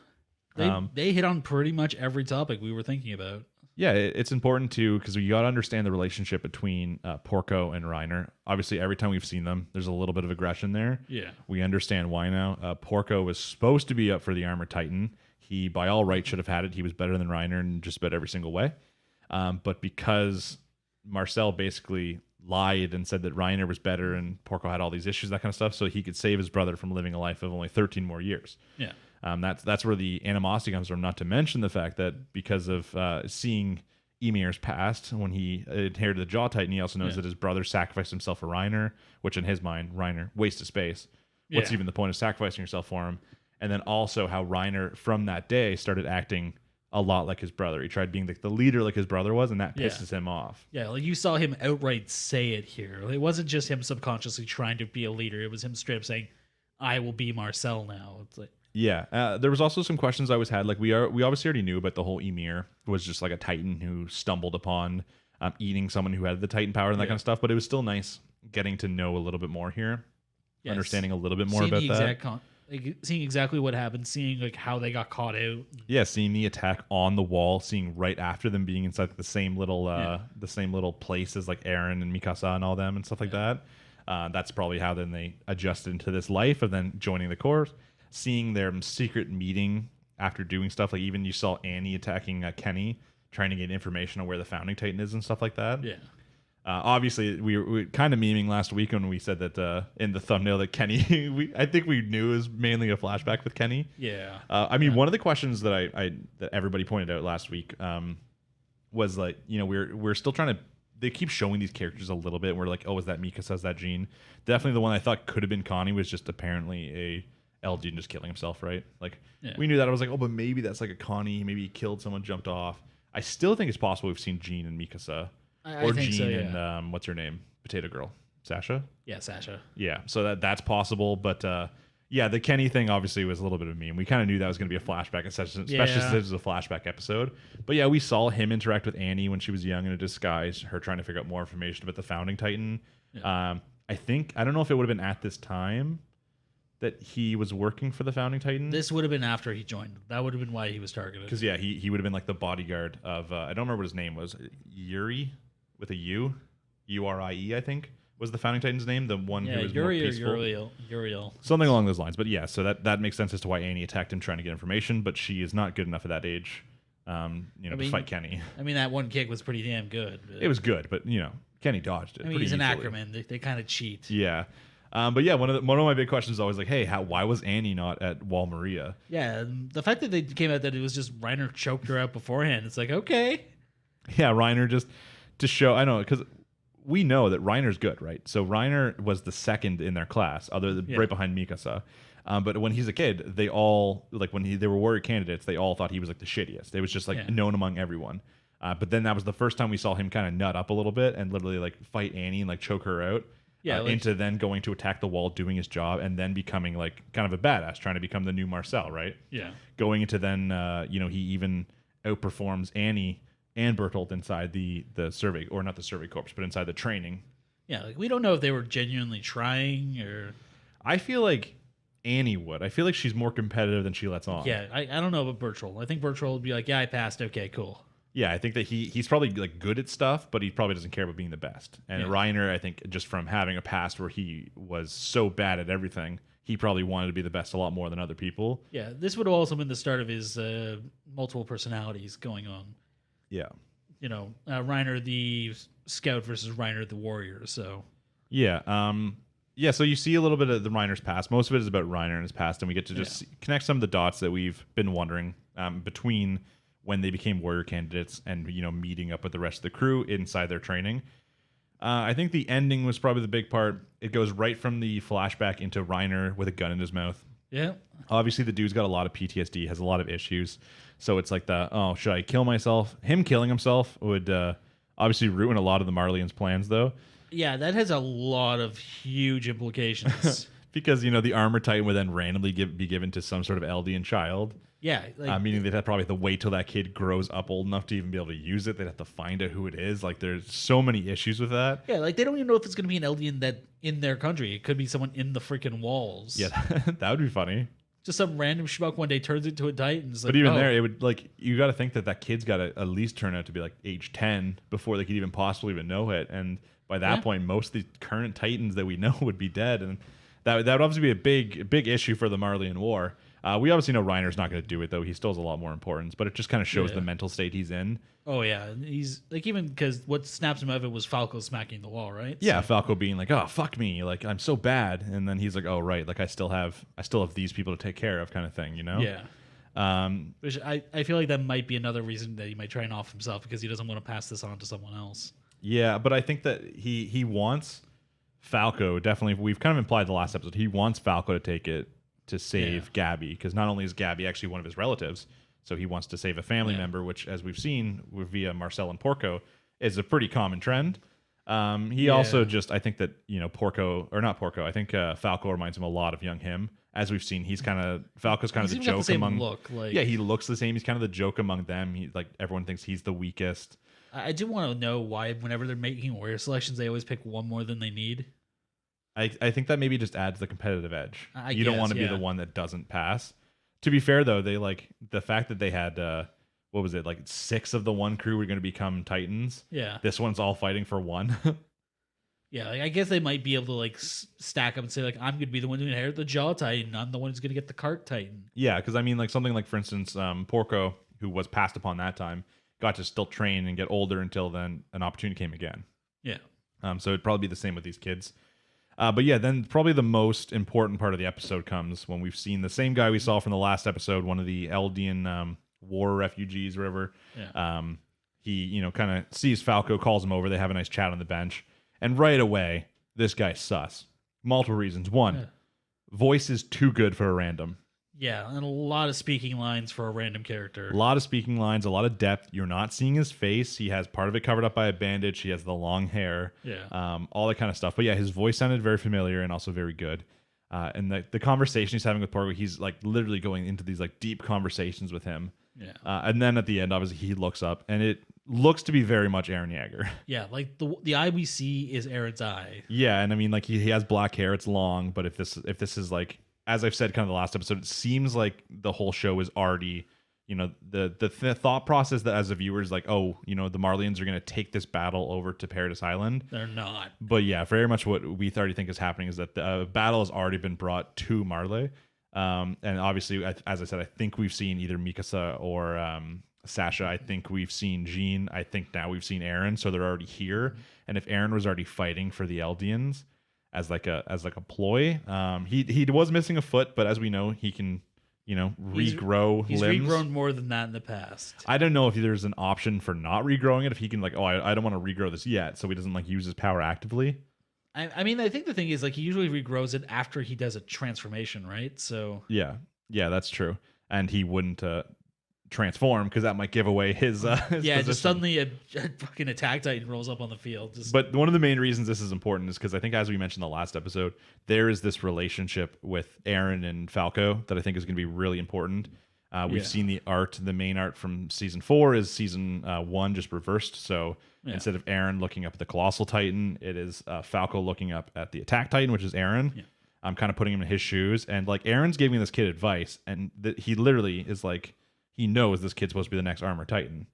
they hit on pretty much every topic we were thinking about. Yeah, it's important too, because you got to understand the relationship between Porco and Reiner. Obviously, every time we've seen them, there's a little bit of aggression there. Yeah, we understand why now. Porco was supposed to be up for the Armored Titan. He, by all rights, should have had it. He was better than Reiner in just about every single way. But because Marcel basically lied and said that Reiner was better and Porco had all these issues, that kind of stuff, so he could save his brother from living a life of only 13 more years. Yeah. That's where the animosity comes from, not to mention the fact that because of seeing Ymir's past, when he inherited the Jaw Titan, he also knows that his brother sacrificed himself for Reiner, which in his mind, Reiner, waste of space. What's even the point of sacrificing yourself for him? And then also how Reiner, from that day, started acting a lot like his brother. He tried being the leader like his brother was, and that pisses him off. Yeah, like you saw him outright say it here. It wasn't just him subconsciously trying to be a leader. It was him straight up saying, I will be Marcel now. It's like, yeah, there was also some questions I always had. Like we obviously already knew about the whole Ymir was just like a Titan who stumbled upon eating someone who had the Titan power and that kind of stuff. But it was still nice getting to know a little bit more here, understanding a little bit more about that. Seeing exactly what happened, seeing like how they got caught out. Yeah, seeing the attack on the wall, seeing right after them being inside the same little place as like Eren and Mikasa and all them and stuff like that. That's probably how then they adjusted into this life of then joining the Corps. Seeing their secret meeting after doing stuff, like even you saw Annie attacking Kenny, trying to get information on where the Founding Titan is and stuff like that. Yeah. Obviously, we were kind of memeing last week when we said that in the thumbnail that Kenny, I think we knew it was mainly a flashback with Kenny. Yeah. I mean, one of the questions that that everybody pointed out last week was like, we're still trying to. They keep showing these characters a little bit. And we're like, oh, is that Mikasa? Is that Jean? Definitely the one I thought could have been Connie was just apparently a Elgin just killing himself, right? Like we knew that. I was like, oh, but maybe that's like a Connie. Maybe he killed someone, jumped off. I still think it's possible we've seen Jean and Mikasa. Or Jean so, and what's her name? Potato Girl. Sasha? Yeah, Sasha. Yeah, so that's possible. But the Kenny thing obviously was a little bit of a meme. We kind of knew that was going to be a flashback, especially since it was a flashback episode. But yeah, we saw him interact with Annie when she was young in a disguise, her trying to figure out more information about the Founding Titan. Yeah. I don't know if it would have been at this time that he was working for the Founding Titan. This would have been after he joined. That would have been why he was targeted. Because he would have been like the bodyguard of I don't remember what his name was. Yuri with a U, Urie, I think was the Founding Titan's name. The one who was Yuri more peaceful. Uriel. Something along those lines. But yeah, so that makes sense as to why Annie attacked him trying to get information. But she is not good enough at that age, to fight Kenny. I mean, that one kick was pretty damn good. It was good, but Kenny dodged it. I mean, he's an Ackerman. They kind of cheat. Yeah. But yeah, one of my big questions is always like, hey, why was Annie not at Wall Maria? Yeah, the fact that they came out that it was just Reiner choked her out beforehand, it's like, okay. Yeah, Reiner just to show, I know, because we know that Reiner's good, right? So Reiner was the second in their class, right behind Mikasa. But when he's a kid, they all, like when they were warrior candidates, they all thought he was like the shittiest. It was just like known among everyone. But then that was the first time we saw him kind of nut up a little bit and literally like fight Annie and like choke her out. Into then going to attack the wall, doing his job, and then becoming like kind of a badass, trying to become the new Marcel, right? Yeah. Going into then, he even outperforms Annie and Bertolt inside the survey, or not the survey corps, but inside the training. Yeah, like we don't know if they were genuinely trying or. I feel like Annie would. I feel like she's more competitive than she lets on. Yeah, I don't know about Bertolt. I think Bertolt would be like, yeah, I passed. Okay, cool. Yeah, I think that he's probably like good at stuff, but he probably doesn't care about being the best. And Reiner, I think, just from having a past where he was so bad at everything, he probably wanted to be the best a lot more than other people. Yeah, this would have also been the start of his multiple personalities going on. Yeah. Reiner the scout versus Reiner the warrior. So. Yeah. Yeah, so you see a little bit of the Reiner's past. Most of it is about Reiner and his past, and we get to just connect some of the dots that we've been wondering between when they became warrior candidates and meeting up with the rest of the crew inside their training. I think the ending was probably the big part. It goes right from the flashback into Reiner with a gun in his mouth. Yeah. Obviously, the dude's got a lot of PTSD, has a lot of issues. So it's like should I kill myself? Him killing himself would obviously ruin a lot of the Marleyans' plans, though. Yeah, that has a lot of huge implications. Because, the armor titan would then randomly be given to some sort of Eldian child. Yeah. Meaning they'd probably have to wait till that kid grows up old enough to even be able to use it. They'd have to find out who it is. Like, there's so many issues with that. Yeah, they don't even know if it's going to be an Eldian that in their country. It could be someone in the freaking walls. Yeah, that would be funny. Just some random schmuck one day turns into a titan. But even there, it would, you got to think that kid's got to at least turn out to be, age 10 before they could even possibly even know it. And by that point, most of the current titans that we know would be dead. And that would obviously be a big issue for the Marleyan War. We obviously know Reiner's not going to do it, though. He still has a lot more importance, but it just kind of shows the mental state he's in. Oh, yeah. He's even because what snaps him out of it was Falco smacking the wall, right? Yeah, so. Falco being like, oh, fuck me. I'm so bad. And then he's like, oh, right. I still have these people to take care of kind of thing, Yeah. Which I feel like that might be another reason that he might try and off himself because he doesn't want to pass this on to someone else. Yeah, but I think that he wants Falco, definitely. We've kind of implied the last episode. He wants Falco to take it to save Gabby, because not only is Gabby actually one of his relatives, so he wants to save a family member, which, as we've seen via Marcel and Porco, is a pretty common trend. He also I think that, I think Falco reminds him a lot of young him. As we've seen, Falco's kind of the joke among. He looks the same. He's kind of the joke among them. Everyone thinks he's the weakest. I do want to know why, whenever they're making warrior selections, they always pick one more than they need. I think that maybe just adds the competitive edge. You don't want to be the one that doesn't pass. To be fair, though, they the fact that they had 6 of the one crew were going to become Titans. Yeah, this one's all fighting for one. Yeah, I guess they might be able to stack up and say I'm going to be the one to inherit the Jaw Titan. I'm the one who's going to get the Cart Titan. Yeah, because something for instance, Porco, who was passed upon that time, got to still train and get older until then an opportunity came again. Yeah. So it'd probably be the same with these kids. But yeah, then probably the most important part of the episode comes when we've seen the same guy we saw from the last episode, one of the Eldian war refugees, whatever. Yeah. He, kind of sees Falco, calls him over. They have a nice chat on the bench. And right away, this guy's sus. Multiple reasons. One, voice is too good for a random. Yeah, and a lot of speaking lines for a random character. A lot of speaking lines, a lot of depth. You're not seeing his face. He has part of it covered up by a bandage. He has the long hair. Yeah. All that kind of stuff. But yeah, his voice sounded very familiar and also very good. And the conversation he's having with Porco, he's literally going into these deep conversations with him. Yeah. And then at the end, obviously, he looks up and it looks to be very much Eren Yeager. Yeah, the eye we see is Eren's eye. Yeah, and he has black hair. It's long, but if this is as I've said kind of the last episode, it seems like the whole show is already, the thought process that as a viewer is the Marleyans are going to take this battle over to Paradise Island. They're not. But yeah, very much what we already think is happening is that the battle has already been brought to Marley. And obviously, as I said, I think we've seen either Mikasa or Sasha. I think we've seen Jean. I think now we've seen Eren. So they're already here. And if Eren was already fighting for the Eldians as a ploy, he was missing a foot, but as we know, he can regrow he's limbs. Regrown more than that in the past. I don't know if there's an option for not regrowing it. If he can I don't want to regrow this yet, so he doesn't use his power actively. I think the thing is he usually regrows it after he does a transformation, right? So yeah, that's true, and he wouldn't transform because that might give away his position. Just suddenly a fucking attack titan rolls up on the field. But one of the main reasons this is important is because I think, as we mentioned in the last episode, there is this relationship with Eren and Falco that I think is going to be really important. We've seen the main art from season 4 is season 1 just reversed. So instead of Eren looking up at the Colossal Titan, it is Falco looking up at the Attack Titan, which is Eren. Yeah. I'm kind of putting him in his shoes, and Eren's giving this kid advice, and he literally is he knows this kid's supposed to be the next Armor Titan.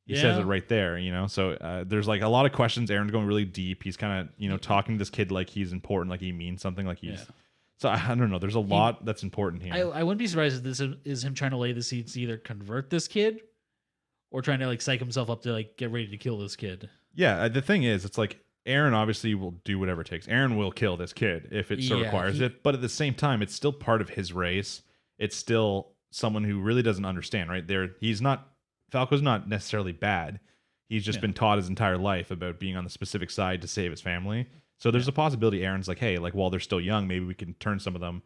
He says it right there, So there's a lot of questions. Aaron's going really deep. He's kind of talking to this kid like he's important, like he means something, like he's. Yeah. So I don't know. There's a lot that's important here. I wouldn't be surprised if this is him trying to lay the seeds to either convert this kid, or trying to psych himself up to get ready to kill this kid. Yeah, the thing is, it's Eren obviously will do whatever it takes. Eren will kill this kid if it so requires it. But at the same time, it's still part of his race. It's still someone who really doesn't understand, right? Falco's not necessarily bad. He's just been taught his entire life about being on the specific side to save his family. So there's a possibility Eren's like, hey, like while they're still young, maybe we can turn some of them,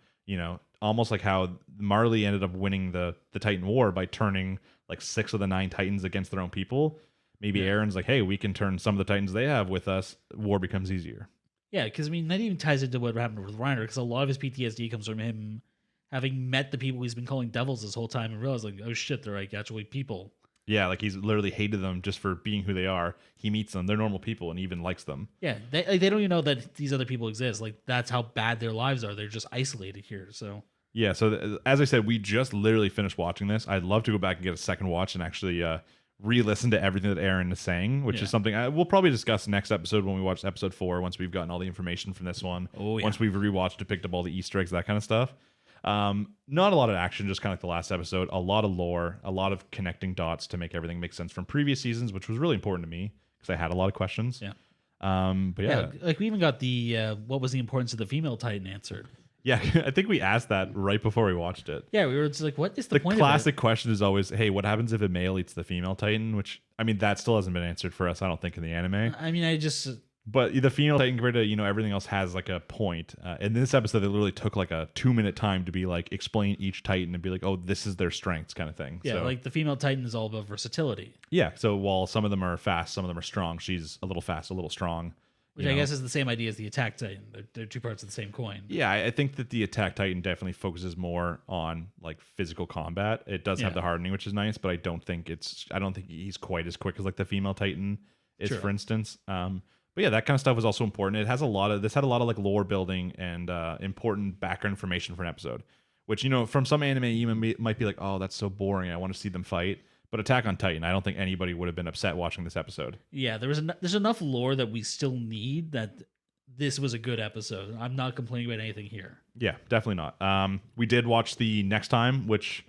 almost like how Marley ended up winning the Titan War by turning like 6 of the 9 Titans against their own people. Maybe Eren's like, hey, we can turn some of the Titans they have with us. War becomes easier. Yeah, because I mean, that even ties into what happened with Reiner, because a lot of his PTSD comes from him having met the people he's been calling devils this whole time and realized, like, oh shit, they're like actually people. Yeah, like he's literally hated them just for being who they are. He meets them; they're normal people, and even likes them. Yeah, they don't even know that these other people exist. Like that's how bad their lives are. They're just isolated here. So yeah. So as I said, we just literally finished watching this. I'd love to go back and get a second watch and actually re-listen to everything that Eren is saying, which is something we'll probably discuss next episode when we watch episode 4. Once we've gotten all the information from this one. Oh yeah. Once we've rewatched it, picked up all the Easter eggs, that kind of stuff. Not a lot of action, just kind of like the last episode. A lot of lore, a lot of connecting dots to make everything make sense from previous seasons, which was really important to me because I had a lot of questions. Yeah. But yeah, like we even got the what was the importance of the female Titan answered. Yeah, I think we asked that right before we watched it. Yeah, we were just like, what is the point The classic question is always, hey, what happens if a male eats the female Titan? Which, I mean, that still hasn't been answered for us, I don't think, in the anime. I mean, But the female Titan compared to, everything else has like a point. In this episode, they literally took like a 2-minute time to be like, explain each Titan and be like, oh, this is their strengths kind of thing. Yeah, so, like the female Titan is all about versatility. Yeah, so while some of them are fast, some of them are strong, she's a little fast, a little strong. Which I guess is the same idea as the attack Titan. They're two parts of the same coin. Yeah, I think that the attack Titan definitely focuses more on like physical combat. It does have the hardening, which is nice, but I don't think he's quite as quick as like the female Titan is, for instance. But yeah, that kind of stuff was also important. This had a lot of like lore building and important background information for an episode, which, from some anime, you might be like, oh, that's so boring. I want to see them fight. But Attack on Titan, I don't think anybody would have been upset watching this episode. Yeah, there's enough lore that we still need that this was a good episode. I'm not complaining about anything here. Yeah, definitely not. We did watch the Next Time, which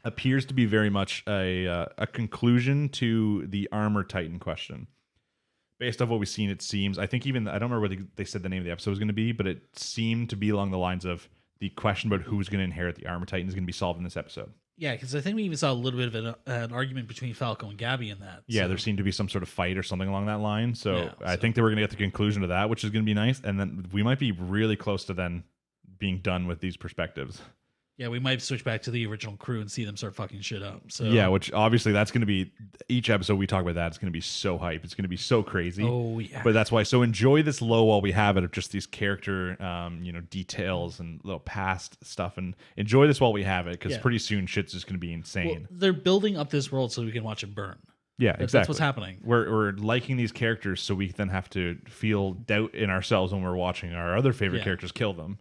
appears to be very much a conclusion to the Armor Titan question. Based off what we've seen, it seems, I think even, I don't remember what they said the name of the episode was going to be, but it seemed to be along the lines of the question about who's going to inherit the Armor Titan is going to be solved in this episode. Yeah, because I think we even saw a little bit of an argument between Falco and Gabby in that. Yeah, there seemed to be some sort of fight or something along that line. So I think they were going to get the conclusion to that, which is going to be nice. And then we might be really close to then being done with these perspectives. Yeah, we might switch back to the original crew and see them start fucking shit up. So yeah, which obviously that's going to be, each episode we talk about that, it's going to be so hype. It's going to be so crazy. Oh, yeah. But that's why, so enjoy this low while we have it of just these character, details and little past stuff. And enjoy this while we have it, because pretty soon shit's just going to be insane. Well, they're building up this world so we can watch it burn. Yeah, exactly. That's what's happening. We're liking these characters so we then have to feel doubt in ourselves when we're watching our other favorite characters kill them.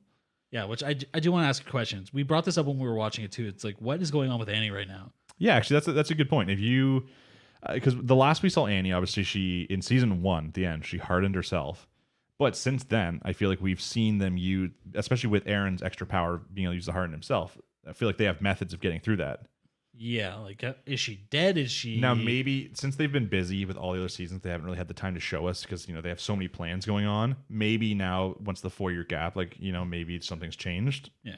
Yeah, which I do want to ask questions. We brought this up when we were watching it too. It's like, what is going on with Annie right now? Yeah, actually, that's a good point. If you, because the last we saw Annie, obviously she in season 1, at the end, she hardened herself. But since then, I feel like we've seen them use, especially with Eren's extra power being able to use the harden himself. I feel like they have methods of getting through that. Yeah, like, is she dead? Is she... Now, maybe, since they've been busy with all the other seasons, they haven't really had the time to show us because, they have so many plans going on. Maybe now, once the 4-year gap, maybe something's changed. Yeah.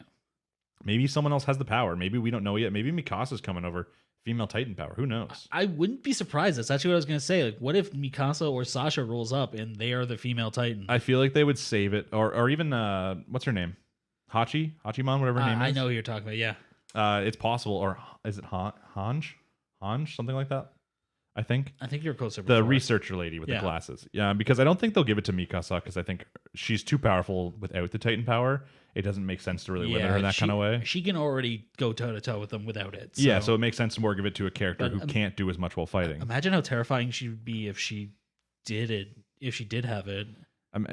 Maybe someone else has the power. Maybe we don't know yet. Maybe Mikasa's coming over female Titan power. Who knows? I wouldn't be surprised. That's actually what I was going to say. Like, what if Mikasa or Sasha rolls up and they are the female Titan? I feel like they would save it. Or even, what's her name? Hachimon, whatever her name is. I know who you're talking about, yeah. It's possible, or is it Hanj, something like that? I think you're closer. The researcher lady with the glasses. Yeah, because I don't think they'll give it to Mikasa because I think she's too powerful without the Titan power. It doesn't make sense to really limit her in that kind of way. She can already go toe to toe with them without it. So. Yeah, so it makes sense to more give it to a character who can't do as much while fighting. Imagine how terrifying she would be if she did have it.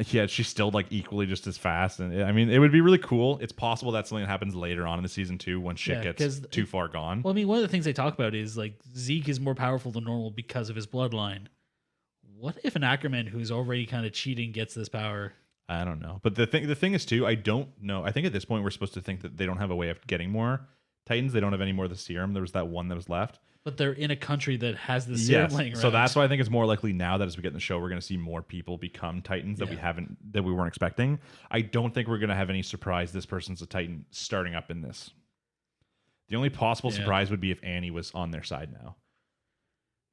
Yeah, she's still like equally just as fast, and I mean, it would be really cool. It's possible that's something that happens later on in the season 2 when shit gets too far gone. Well, I mean, one of the things they talk about is like Zeke is more powerful than normal because of his bloodline. What if an Ackerman who's already kind of cheating gets this power? I don't know, but the thing is too, I don't know. I think at this point we're supposed to think that they don't have a way of getting more Titans. They don't have any more of the serum. There was that one that was left. But they're in a country that has the serum laying around. So that's why I think it's more likely now that as we get in the show, we're going to see more people become Titans that we weren't expecting. I don't think we're going to have any surprise this person's a Titan starting up in this. The only possible surprise would be if Annie was on their side now,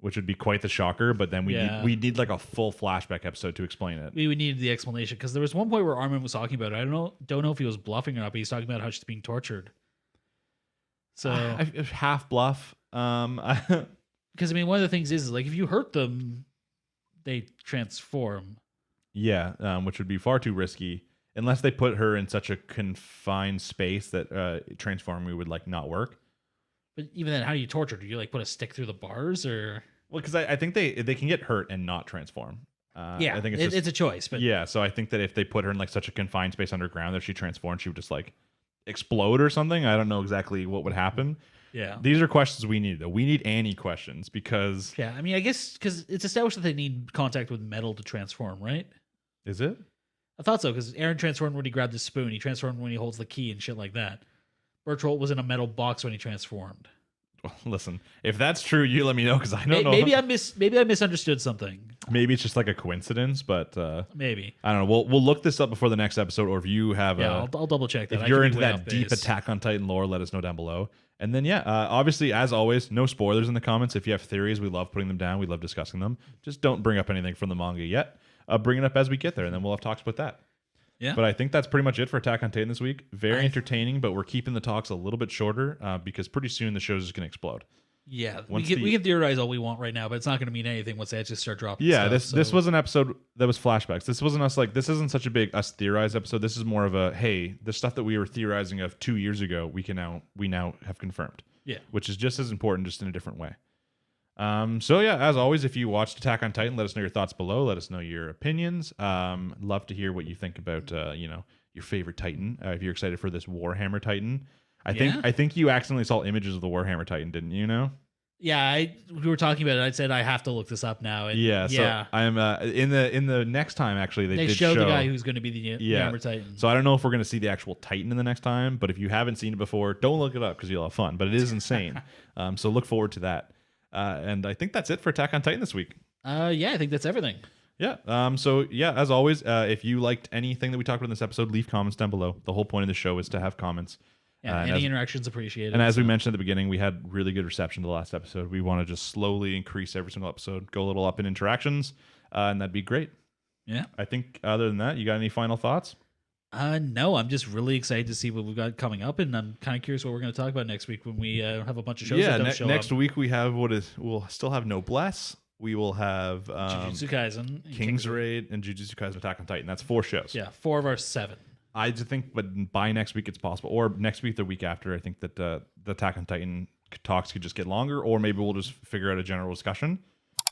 which would be quite the shocker. But then we need like a full flashback episode to explain it. We needed the explanation because there was one point where Armin was talking about it. I don't know if he was bluffing or not, but he's talking about how she's being tortured. So half bluff. Because I mean, one of the things is like if you hurt them, they transform. Yeah, which would be far too risky unless they put her in such a confined space that transforming would like not work. But even then, how do you torture? Do you like put a stick through the bars or? Well, because I think they can get hurt and not transform. I think it's a choice. But yeah, so I think that if they put her in like such a confined space underground that she transformed, she would just like explode or something. I don't know exactly what would happen. Yeah, these are questions we need though. We need Annie questions because I mean, I guess because it's established that they need contact with metal to transform, right? Is it? I thought so because Eren transformed when he grabbed the spoon. He transformed when he holds the key and shit like that. Bertolt was in a metal box when he transformed. Well, listen, if that's true, you let me know because I don't know. Maybe I misunderstood something. Maybe it's just like a coincidence, but maybe I don't know. We'll look this up before the next episode, or if you have, I'll double check that. If you're into that deep Attack on Titan lore, let us know down below. And then obviously as always, no spoilers in the comments. If you have theories, we love putting them down. We love discussing them. Just don't bring up anything from the manga yet. Bring it up as we get there, and then we'll have talks about that. Yeah. But I think that's pretty much it for Attack on Titan this week. Very entertaining, but we're keeping the talks a little bit shorter because pretty soon the show's just going to explode. Yeah, we can theorize all we want right now, but it's not going to mean anything once they actually start dropping. Yeah, this was an episode that was flashbacks. This wasn't us like this isn't such a big us theorized episode. This is more of a hey, the stuff that we were theorizing of 2 years ago, we now have confirmed. Yeah, which is just as important, just in a different way. So yeah, as always, if you watched Attack on Titan, let us know your thoughts below. Let us know your opinions. Love to hear what you think about your favorite Titan. If you're excited for this Warhammer Titan. I think you accidentally saw images of the Warhammer Titan, didn't you? Yeah, we were talking about it. I said I have to look this up now. And so I'm in the next time actually they did show the guy who's going to be the Warhammer Titan. So I don't know if we're going to see the actual Titan in the next time, but if you haven't seen it before, don't look it up because you'll have fun. But it is insane. So look forward to that. And I think that's it for Attack on Titan this week. I think that's everything. Yeah. So yeah, as always, if you liked anything that we talked about in this episode, leave comments down below. The whole point of the show is to have comments. Yeah, any interaction's appreciated. And as we mentioned at the beginning, we had really good reception to the last episode. We want to just slowly increase every single episode, go a little up in interactions, and that'd be great. Yeah. I think other than that, you got any final thoughts? No, I'm just really excited to see what we've got coming up, and I'm kind of curious what we're going to talk about next week when we have a bunch of shows that don't show next up. Week we have we'll still have Noblesse. We will have Jujutsu Kaisen, King's Raid, and Jujutsu Kaisen Attack on Titan. That's 4 shows. Yeah, 4 of our 7. I just think, but by next week it's possible, or next week, the week after. I think that the Attack on Titan talks could just get longer, or maybe we'll just figure out a general discussion.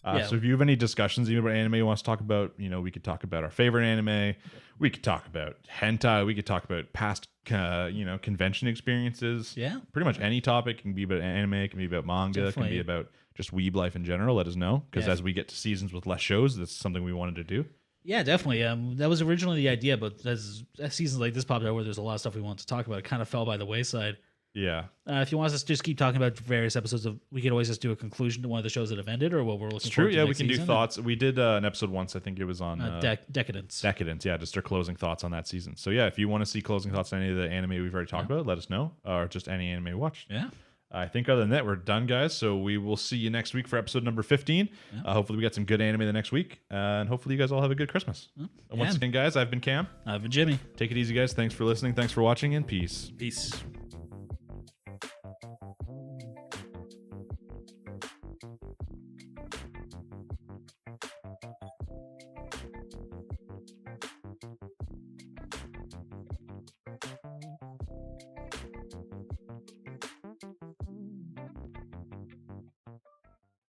So if you have any discussions even about anime you want us to talk about, we could talk about our favorite anime. We could talk about hentai. We could talk about past, convention experiences. Yeah, pretty much any topic. It can be about anime. It can be about manga. It can be about just weeb life in general. Let us know because as we get to seasons with less shows, that's something we wanted to do. Yeah, definitely. That was originally the idea, but as seasons like this popped out where there's a lot of stuff we want to talk about, it kind of fell by the wayside. Yeah. If you want us to just keep talking about various episodes we could always just do a conclusion to one of the shows that have ended or what we're looking forward to. Yeah, we can do thoughts. We did an episode once, I think it was on Decadence. Decadence, yeah, just our closing thoughts on that season. So yeah, if you want to see closing thoughts on any of the anime we've already talked about, let us know, or just any anime we watched. Yeah. I think other than that, we're done, guys. So we will see you next week for episode number 15. Yeah. Hopefully we got some good anime the next week. And hopefully you guys all have a good Christmas. And once again, guys, I've been Cam. I've been Jimmy. Take it easy, guys. Thanks for listening. Thanks for watching, and peace. Peace.